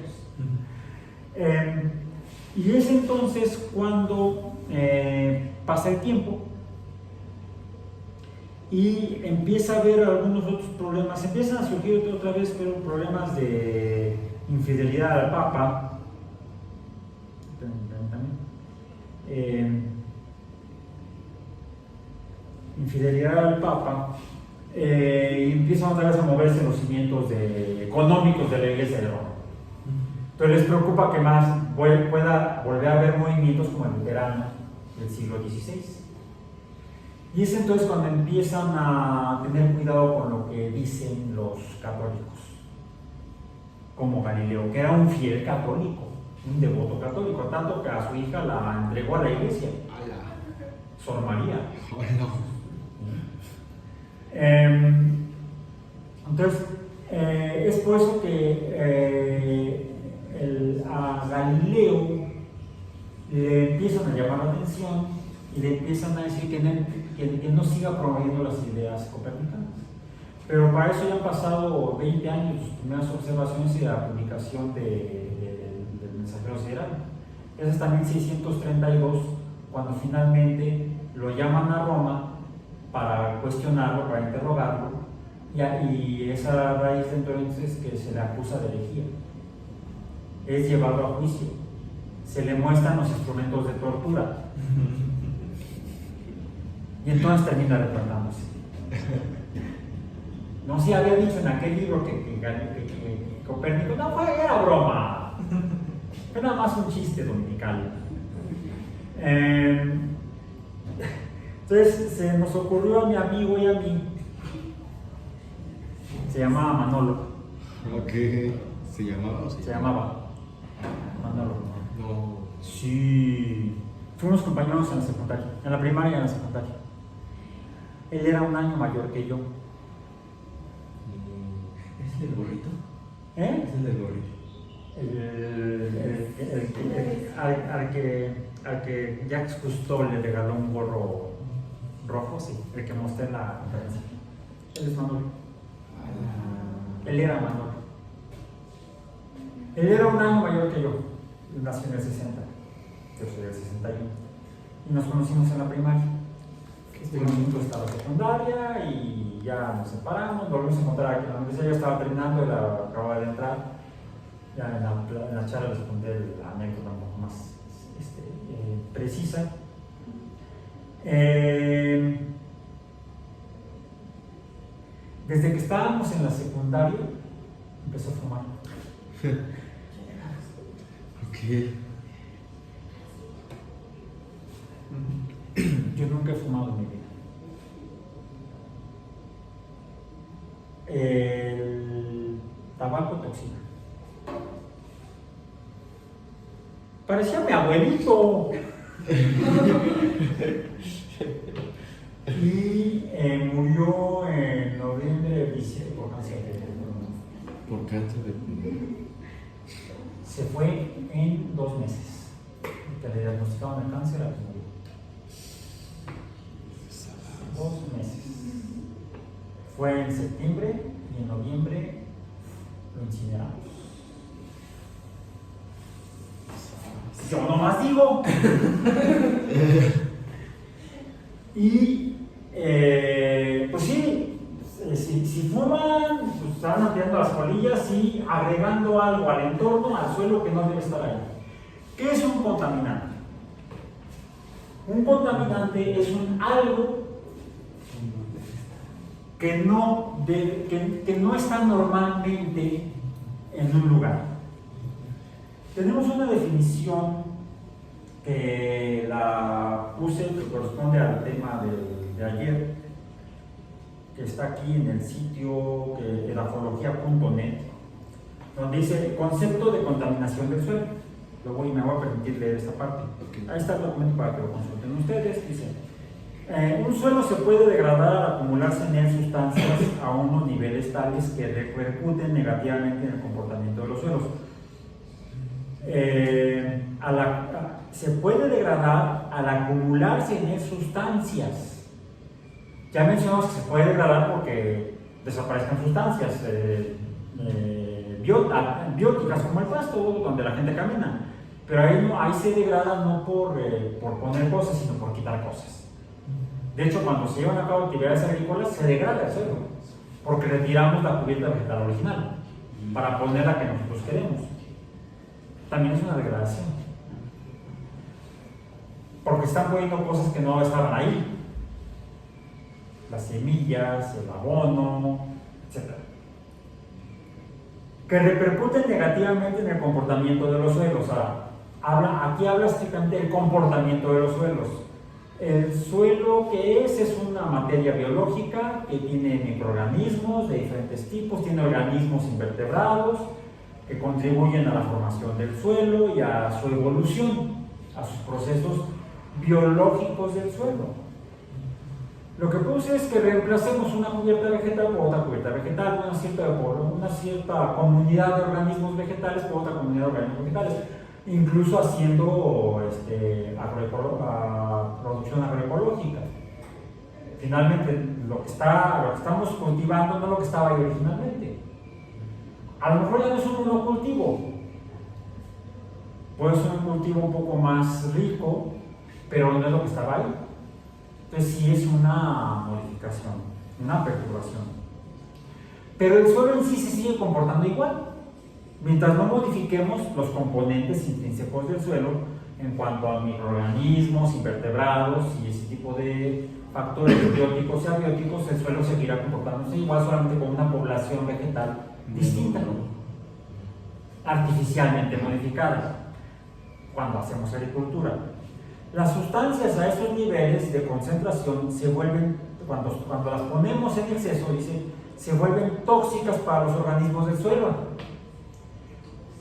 Y es entonces cuando pasa el tiempo y empieza a haber algunos otros problemas, empiezan a surgir otra vez, pero problemas de infidelidad al Papa. Infidelidad al Papa, y empiezan otra vez a moverse los cimientos económicos de la iglesia de Roma. Pero les preocupa que más pueda volver a haber movimientos como el luterano del siglo XVI. Y es entonces cuando empiezan a tener cuidado con lo que dicen los católicos, como Galileo, que era un fiel católico, un devoto católico, tanto que a su hija la entregó a la iglesia, Sor María. Entonces, es por eso que a Galileo le empiezan a llamar la atención y le empiezan a decir que no siga promoviendo las ideas copernicanas. Pero para eso ya han pasado 20 años, sus primeras observaciones y la publicación del Mensajero Sideral. Es hasta 1632 cuando finalmente lo llaman a Roma para cuestionarlo, para interrogarlo, y es a raíz de entonces que se le acusa de herejía. Es llevado a juicio, se le muestran los instrumentos de tortura y entonces termina retratándose. No se había dicho en aquel libro que Copérnico, no, era broma, fue nada más un chiste dominical. Entonces se nos ocurrió a mi amigo y a mí, se llamaba Manolo. Ok, ¿se llamaba? Se llamaba Manolo. No. Sí, fuimos compañeros en la secundaria, en la primaria y en la secundaria. Él era un año mayor que yo. ¿Es el del gorrito? ¿Eh? Es el del gorrito. Al que Jacques Cousteau le regaló un gorro rojo, sí, el que mostré en la conferencia. Él es Manolo. Él era mayor. Él era un año mayor que yo. Él nació en el 60. Yo soy del 61. Y nos conocimos en la primaria. Este momento estaba en secundaria y ya nos separamos. Volvimos a encontrar aquí en la universidad. Yo estaba terminando, él acababa de entrar. Ya en la charla les conté la anécdota un poco más precisa. Desde que estábamos en la secundaria, empezó a fumar. Ok. Yo nunca he fumado en mi vida. El tabaco toxina. Parecía mi abuelito. Y murió en noviembre de diciembre por cáncer de pulmón. Por cáncer de pulmón. Se fue en 2 meses. Que le diagnosticaron el cáncer a murió. 2 meses. Fue en septiembre y en noviembre lo incineramos. Yo nomás digo. Y pues sí, si fuman, pues están ampliando las colillas y agregando algo al entorno, al suelo que no debe estar ahí. ¿Qué es un contaminante? Un contaminante es un algo que no está normalmente en un lugar. Tenemos una definición que la puse, que corresponde al tema de ayer, que está aquí en el sitio edafología.net, donde dice concepto de contaminación del suelo. Me voy a permitir leer esta parte. Okay. Ahí está el documento para que lo consulten ustedes. Dice: un suelo se puede degradar al acumularse en él sustancias a unos niveles tales que repercuten negativamente en el comportamiento de los suelos. Se puede degradar al acumularse en él sustancias. Ya mencionamos que se puede degradar porque desaparezcan sustancias bióticas como el pasto donde la gente camina, pero ahí se degrada no por poner cosas, sino por quitar cosas. De hecho, cuando se llevan a cabo actividades agrícolas, se degrada el suelo porque retiramos la cubierta vegetal original para poner la que nosotros queremos. También es una degradación, porque están poniendo cosas que no estaban ahí, las semillas, el abono, etc. Que repercuten negativamente en el comportamiento de los suelos. Aquí habla estrictamente del comportamiento de los suelos. El suelo, que es una materia biológica que tiene microorganismos de diferentes tipos, tiene organismos invertebrados que contribuyen a la formación del suelo y a su evolución, a sus procesos biológicos del suelo. Lo que produce es que reemplacemos una cubierta vegetal por otra cubierta vegetal, una cierta comunidad de organismos vegetales por otra comunidad de organismos vegetales, incluso haciendo producción agroecológica. Finalmente, lo que estamos cultivando no es lo que estaba ahí originalmente. A lo mejor ya no es un monocultivo, puede ser un cultivo un poco más rico, pero no es lo que estaba ahí. Entonces sí es una modificación, una perturbación. Pero el suelo en sí se sigue comportando igual, mientras no modifiquemos los componentes intrínsecos del suelo en cuanto a microorganismos, invertebrados y ese tipo de factores bióticos y abióticos. El suelo seguirá comportándose igual, solamente con una población vegetal distinta, artificialmente modificada, cuando hacemos agricultura. Las sustancias a esos niveles de concentración se vuelven, cuando las ponemos en exceso, se vuelven tóxicas para los organismos del suelo.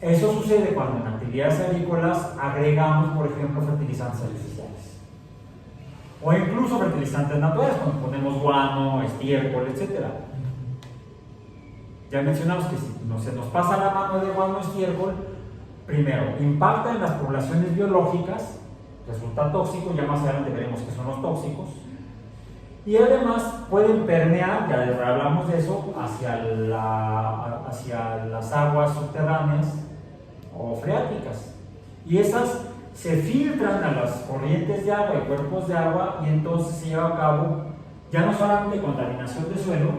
Eso sucede cuando en actividades agrícolas agregamos, por ejemplo, fertilizantes artificiales. O incluso fertilizantes naturales, cuando ponemos guano, estiércol, etc. Ya mencionamos que si se nos pasa la mano de guano o estiércol, primero, impacta en las poblaciones biológicas, resulta tóxico, ya más adelante veremos qué son los tóxicos, Y además pueden permear, ya hablamos de eso, hacia las aguas subterráneas o freáticas. Y esas se filtran a las corrientes de agua y cuerpos de agua, y entonces se lleva a cabo ya no solamente contaminación de suelo,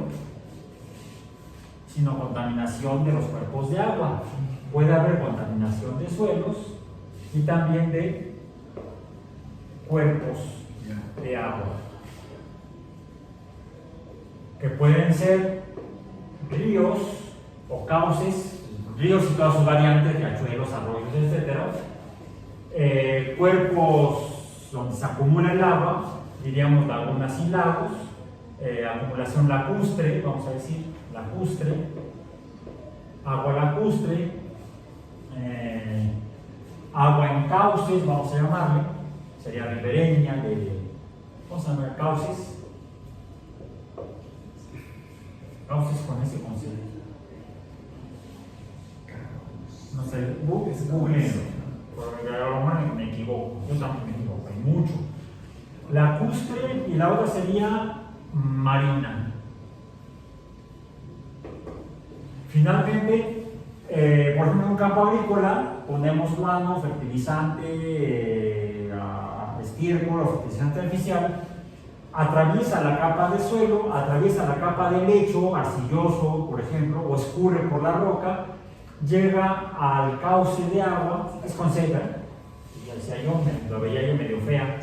sino contaminación de los cuerpos de agua. Puede haber contaminación de suelos y también de cuerpos de agua, que pueden ser ríos o cauces, ríos y todas sus variantes, riachuelos, arroyos, etc. Cuerpos donde se acumula el agua, diríamos lagunas y lagos, acumulación lacustre, vamos a decir, lacustre, agua lacustre, agua en cauces, vamos a llamarle, sería ribereña, ¿cómo se llama? Cauces. Cauces con ese concepto. No sé, Google, porque a lo mejor me equivoco, yo también me equivoco, hay mucho. Lacustre y la otra sería marina. Finalmente, por ejemplo, en un campo agrícola ponemos guano, fertilizante, estiércol o fertilizante artificial, atraviesa la capa de suelo, atraviesa la capa de lecho arcilloso, por ejemplo, o escurre por la roca, llega al cauce de agua, es con Z, y decía yo, lo veía yo medio fea,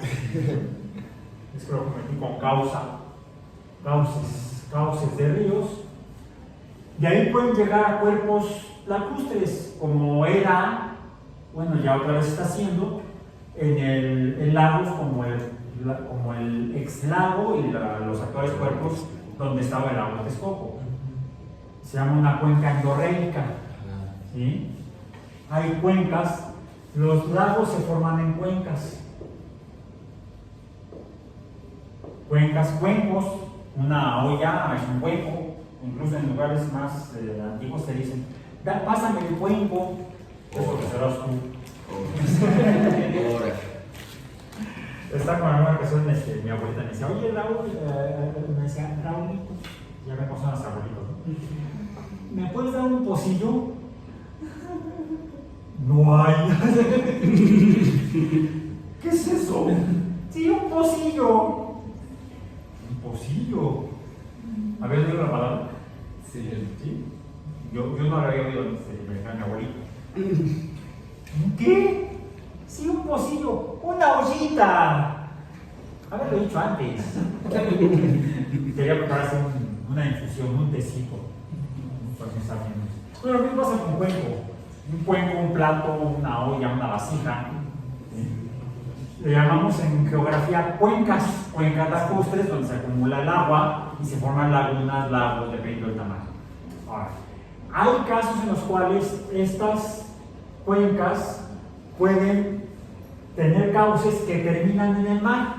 es que lo convertí con cauces de ríos. De ahí pueden llegar a cuerpos lacustres, como era, bueno, ya otra vez está haciendo, en lagos como el ex-lago y los actuales cuerpos donde estaba el agua de Texcoco. Se llama una cuenca endorreica, ¿sí? Hay cuencas, los lagos se forman en cuencas. Cuencos, una olla es un cuenco. Incluso en lugares más antiguos te dicen, pásame el cuenco. Eso que serás tú. Está con alguna ocasión, mi abuelita me decía, oye Raúl, me decía, Raúlito, ya me conocen los abuelitos, ¿no? ¿Me puedes dar un pocillo? No hay. ¿Qué es eso? Sí, un pocillo. ¿Un pocillo? ¿Habías oído la palabra? Sí. ¿Sí? Yo no la había oído, me decía mi abuelito. ¿Qué? Sí, un pocillo, una ollita. Haberlo dicho antes. Quería prepararse una infusión, un tecito. Bueno, lo mismo pasa con un cuenco. Un cuenco, un plato, una olla, una vasija. Le llamamos en geografía cuencas lacustres, donde se acumula el agua y se forman lagunas, lagos, dependiendo del tamaño. Ahora, hay casos en los cuales estas cuencas pueden tener cauces que terminan en el mar.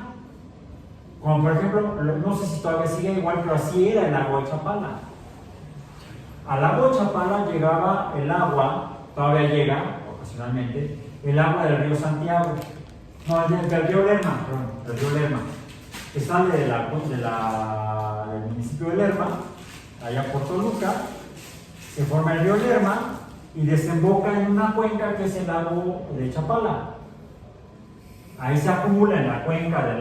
Como por ejemplo, no sé si todavía sigue igual, pero así era el lago de Chapala. Al lago de Chapala llegaba el agua, todavía llega ocasionalmente, el agua del río Santiago. No, del río Lerma, perdón, del río Lerma, que sale del municipio de Lerma, allá por Toluca, se forma el río Lerma y desemboca en una cuenca que es el lago de Chapala. Ahí se acumula en la cuenca del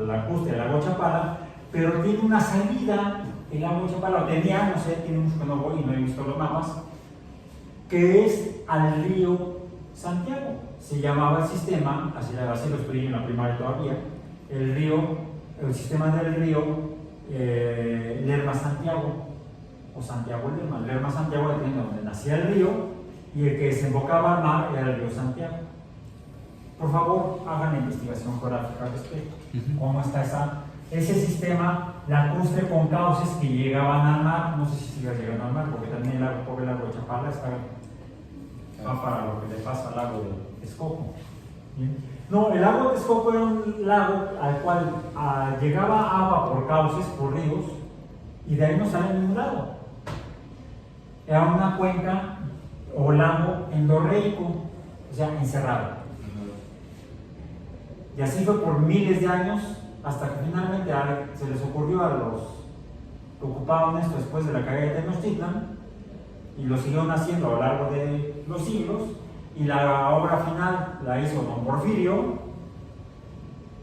lacustre del lago Chapala, pero tiene una salida, el lago Chapala, lo tenía, no sé, tiene mucho que no voy y no he visto los mapas, que es al río Santiago. Se llamaba el sistema, así lo estudié en la primaria todavía, el sistema del río Lerma-Santiago, o Santiago-Lerma. Lerma-Santiago depende de donde nacía el río, y el que desembocaba al mar era el río Santiago. Por favor, hagan la investigación geográfica al respecto. ¿Cómo está ese sistema lacustre con cauces que llegaban al mar? No sé si sigue llegando al mar, porque también el lago de Chapala va para lo que le pasa al lago de Texcoco. ¿Bien? No, el lago de Texcoco era un lago al cual llegaba agua por cauces, por ríos, y de ahí no sale ningún lado. Era una cuenca o lago endorreico, o sea, encerrado. Y así fue por miles de años, hasta que finalmente se les ocurrió a los que ocupaban esto después de la caída de Tenochtitlan, y lo siguieron haciendo a lo largo de los siglos, y la obra final la hizo don Porfirio,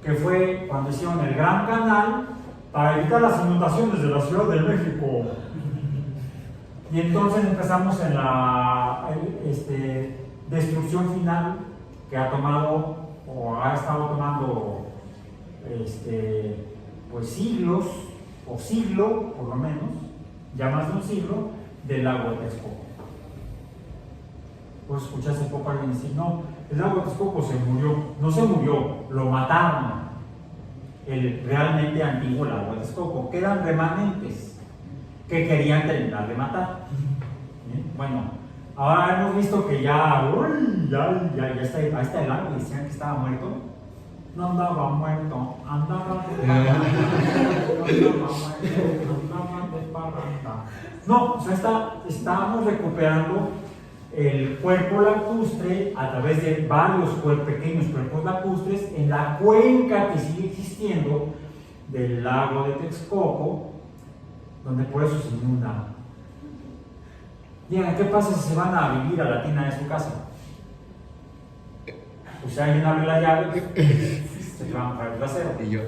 que fue cuando hicieron el Gran Canal para evitar las inundaciones de la Ciudad de México. Y entonces empezamos en la destrucción final que ha tomado o ha estado tomando pues siglos, o siglo por lo menos, ya más de un siglo, del lago de Texcoco. Pues escuché hace poco a alguien decir, no, el lago de Texcoco se murió. No se murió, lo mataron. El realmente antiguo lago de Texcoco. Quedan remanentes que querían terminar de matar. Bueno, ahora hemos visto que ya está el lago, y decían que estaba muerto. No andaba muerto, andaba de parranda. No, o sea, estábamos recuperando el cuerpo lacustre a través de varios pequeños cuerpos lacustres en la cuenca que sigue existiendo del lago de Texcoco, donde por eso se inunda. Digan, ¿qué pasa si se van a vivir a la tina de su casa? Pues si alguien abre la llave, se van para el trasero. Y yo,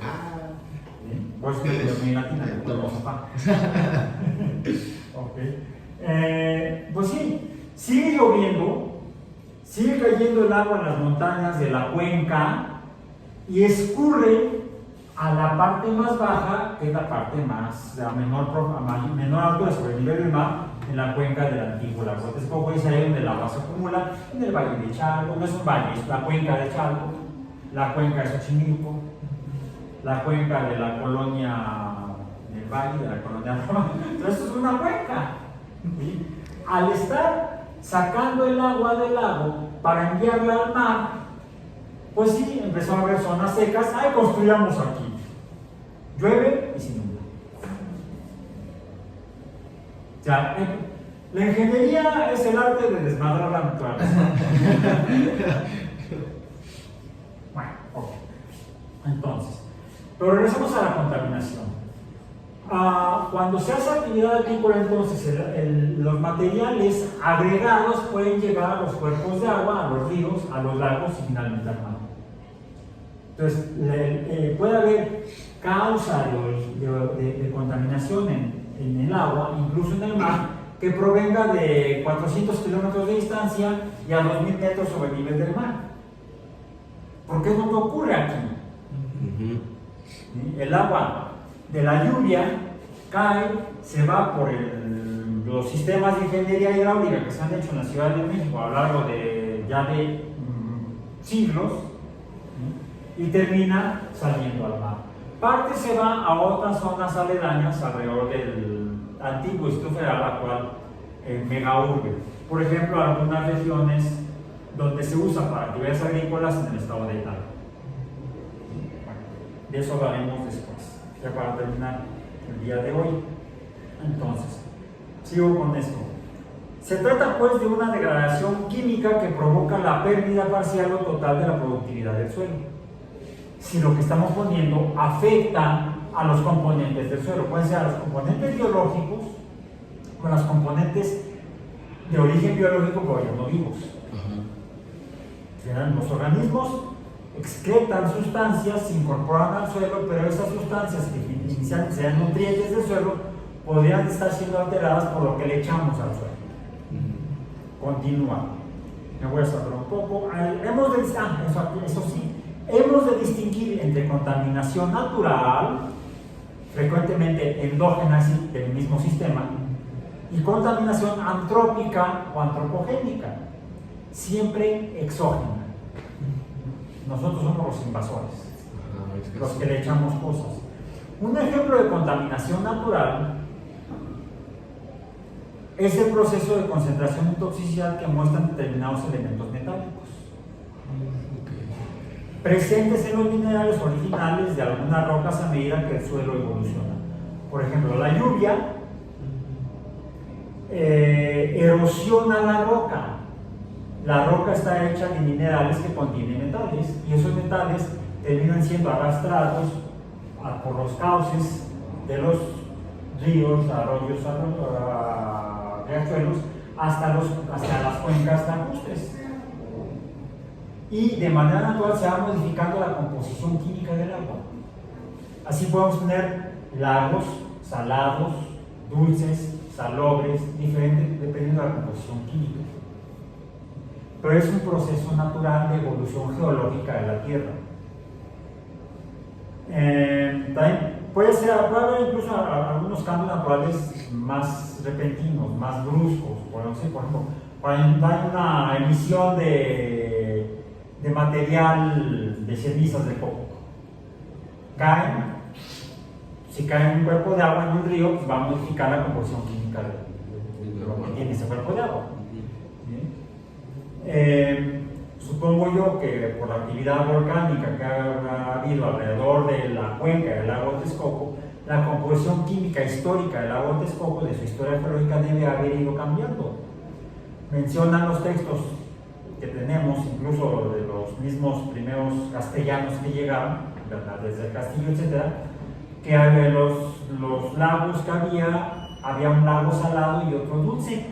Por eso me dormí en la tina, no tengo sofá. Ok. Pues sí, sigue lloviendo, sigue cayendo el agua en las montañas de la cuenca y escurre a la parte más baja, que es la parte más, a menor altura sobre el nivel del mar, en la cuenca del antiguo lago de Texcoco. Es ahí donde el agua se acumula, en el valle de Chalco. No es un valle, es la cuenca de Chalco, la cuenca de Xochimilco, la cuenca de la colonia del Valle, de la colonia Roma. Entonces, esto es una cuenca. ¿Sí? Al estar sacando el agua del lago para enviarla al mar, pues sí, empezó a haber zonas secas. ¡Ay, construyamos aquí! Llueve y se inunda. O sea, la ingeniería es el arte de desmadrar la naturaleza. Bueno, ok. Entonces, pero regresamos a la contaminación. Cuando se hace actividad agrícola, entonces los materiales agregados pueden llegar a los cuerpos de agua, a los ríos, a los lagos y finalmente al mar. Entonces, puede haber causa de contaminación en el agua, incluso en el mar, que provenga de 400 kilómetros de distancia y a 2000 metros sobre el nivel del mar. ¿Por qué no ocurre aquí? El agua de la lluvia cae, se va por los sistemas de ingeniería hidráulica que se han hecho en la Ciudad de México a lo largo de siglos, y termina saliendo al mar. Parte se va a otras zonas aledañas alrededor del antiguo Distrito Federal, actual megaurbe. Por ejemplo, algunas regiones donde se usa para actividades agrícolas en el estado de Hidalgo. De eso hablaremos después, ya para terminar el día de hoy. Entonces, sigo con esto. Se trata pues de una degradación química que provoca la pérdida parcial o total de la productividad del suelo. Si lo que estamos poniendo afecta a los componentes del suelo, pueden ser a los componentes biológicos o los componentes de origen biológico pero no vivos. Los organismos excretan sustancias, se incorporan al suelo, pero esas sustancias que inicialmente sean nutrientes del suelo podrían estar siendo alteradas por lo que le echamos al suelo. Continúa. Me voy a saltar un poco. Hemos de distinguir entre contaminación natural, frecuentemente endógena del mismo sistema, y contaminación antrópica o antropogénica, siempre exógena. Nosotros somos los invasores, los que le echamos cosas. Un ejemplo de contaminación natural es el proceso de concentración y toxicidad que muestran determinados elementos metálicos presentes en los minerales originales de algunas rocas a medida que el suelo evoluciona. Por ejemplo, la lluvia erosiona la roca. La roca está hecha de minerales que contienen metales, y esos metales terminan siendo arrastrados por los cauces de los ríos, arroyos, riachuelos, hasta las cuencas lacustres. Y de manera natural se va modificando la composición química del agua. Así podemos tener lagos salados, dulces, salobres, diferentes dependiendo de la composición química. Pero es un proceso natural de evolución geológica de la Tierra. También puede haber incluso algunos cambios naturales más repentinos, más bruscos. Por ejemplo, cuando hay una emisión de material de cenizas de coco, si cae en un cuerpo de agua en un río, pues va a modificar la composición química de lo que tiene ese cuerpo de agua. Supongo yo que por la actividad volcánica que ha habido alrededor de la cuenca del lago de Texcoco, la composición química histórica del lago de Texcoco, de su historia geológica, debe haber ido cambiando. Mencionan los textos que tenemos, incluso de los mismos primeros castellanos que llegaron, ¿verdad?, desde el castillo, etc., que los lagos que había un lago salado y otro dulce.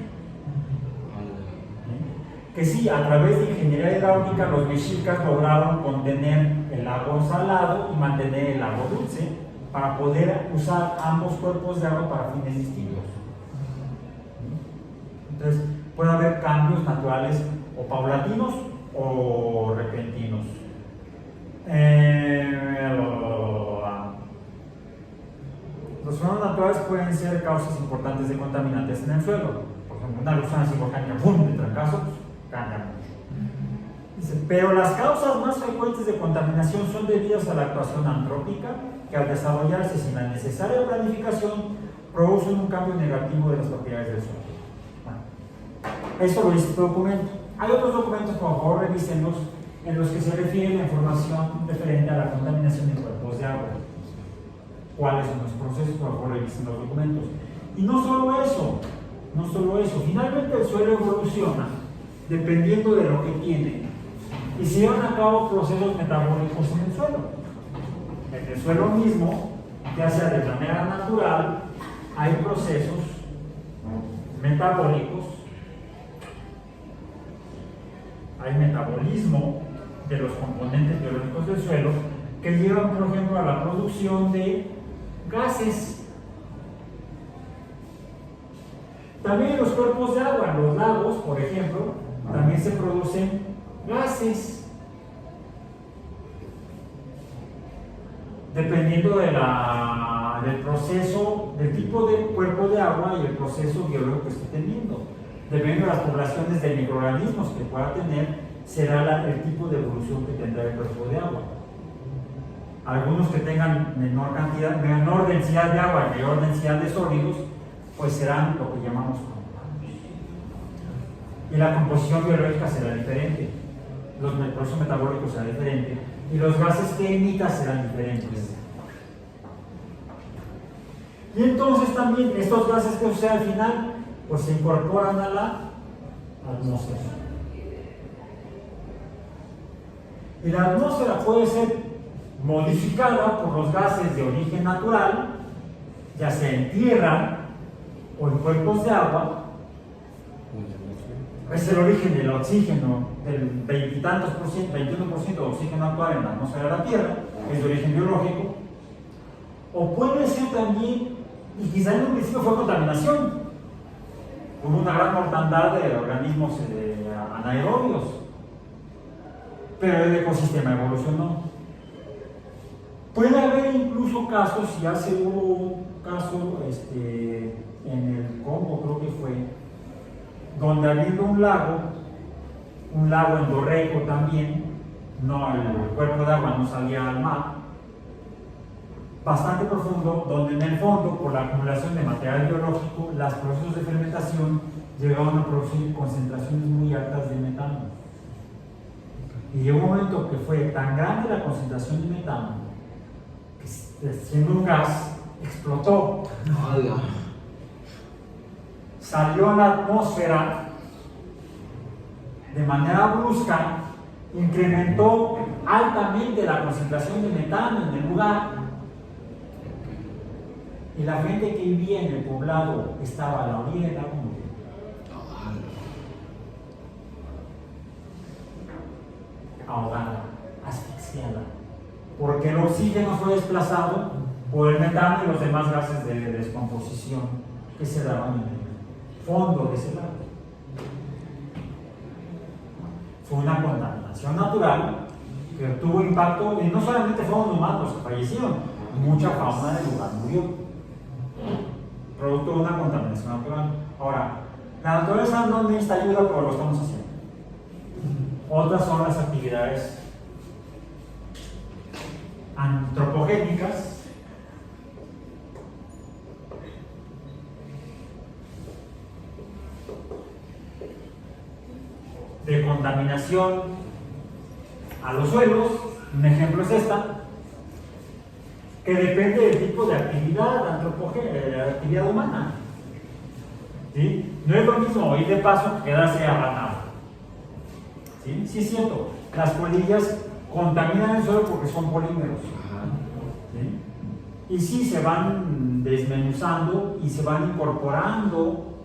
Que sí, a través de ingeniería hidráulica los mexicas lograron contener el lago salado y mantener el lago dulce para poder usar ambos cuerpos de agua para fines distintos. Entonces, puede haber cambios naturales o paulatinos o repentinos. Los fenómenos naturales pueden ser causas importantes de contaminantes en el suelo. Por ejemplo, una erupción así volcánica, ¡pum!, de trancazo, cambia mucho. Dice, pero las causas más frecuentes de contaminación son debidas a la actuación antrópica, que al desarrollarse sin la necesaria planificación, producen un cambio negativo de las propiedades del suelo. Bueno, eso lo dice este documento. Hay otros documentos, por favor, revísenlos, en los que se refiere la información referente a la contaminación de cuerpos de agua. ¿Cuáles son los procesos? Por favor, revisen los documentos. Y no solo eso, finalmente el suelo evoluciona dependiendo de lo que tiene y se llevan a cabo procesos metabólicos en el suelo. En el suelo mismo, ya sea de manera natural, hay procesos metabólicos, hay metabolismo de los componentes biológicos del suelo que llevan, por ejemplo, a la producción de gases. También en los cuerpos de agua, en los lagos, por ejemplo, también se producen gases. Dependiendo del proceso, del tipo de cuerpo de agua y el proceso biológico que esté teniendo. Dependiendo de las poblaciones de microorganismos que pueda tener, será el tipo de evolución que tendrá el cuerpo de agua. Algunos que tengan menor densidad de agua y mayor densidad de sólidos, pues serán lo que llamamos compuestos. Y la composición biológica será diferente, los procesos metabólicos serán diferentes y los gases que emita serán diferentes. Y entonces también estos gases que suceden al final, pues se incorporan a la atmósfera. Y la atmósfera puede ser modificada por los gases de origen natural, ya sea en tierra o en cuerpos de agua. Es el origen del oxígeno, del 20 y tantos por ciento, 21% de oxígeno actual en la atmósfera de la Tierra, que es de origen biológico. O puede ser también, y quizá en un principio fue contaminación, hubo una gran mortandad de organismos anaerobios, pero el ecosistema evolucionó. Puede haber incluso casos, ya se hubo un caso en el Congo, creo que fue, donde habiendo un lago endorreico también, no, el cuerpo de agua no salía al mar, bastante profundo, donde en el fondo, por la acumulación de material biológico, los procesos de fermentación llegaban a producir concentraciones muy altas de metano. Y llegó un momento que fue tan grande la concentración de metano, que siendo un gas, explotó. Salió a la atmósfera de manera brusca, incrementó altamente la concentración de metano en el lugar y la gente que vivía en el poblado estaba a la orilla del lago, murió. Ahogada, asfixiada, porque el oxígeno fue desplazado por el metano y los demás gases de descomposición que se daban en el fondo de ese lago. Fue una contaminación natural que tuvo impacto, y no solamente fueron humanos que fallecieron, mucha fauna del lugar murió, producto de una contaminación natural. Ahora, la naturaleza no necesita ayuda, pero lo estamos haciendo. Otras son las actividades antropogénicas, de contaminación a los suelos. Un ejemplo es esta, que depende del tipo de actividad antropogénica, actividad humana. ¿Sí? No es lo mismo ir de paso que quedarse abatado. ¿Sí? Sí es cierto, las polillas contaminan el suelo porque son polímeros. ¿Sí? Y sí se van desmenuzando y se van incorporando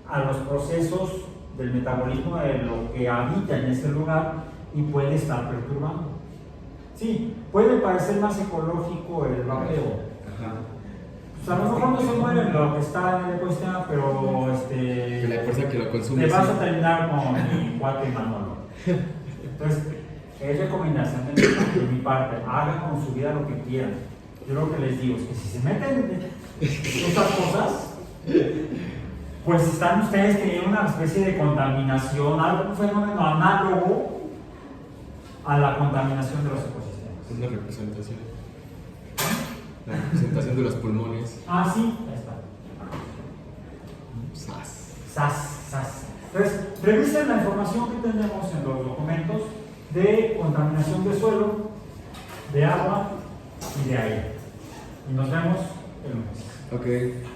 a los procesos del metabolismo de lo que habita en ese lugar y puede estar perturbando. Sí, puede parecer más ecológico el vapeo. Pues a lo mejor no se muere lo que está en el ecosistema, pero Que la fuerza que lo consume. te vas a terminar con mi cuate Manolo. Entonces, es recomendación de mi parte, hagan con su vida lo que quieran. Yo lo que les digo es que si se meten en estas cosas, pues están ustedes teniendo una especie de contaminación, un fenómeno análogo a la contaminación de los ecosistemas. Es una representación. La representación de los pulmones. Ah, sí, ahí está. SAS. Entonces, revisen la información que tenemos en los documentos de contaminación de suelo, de agua y de aire. Y nos vemos el lunes. Ok.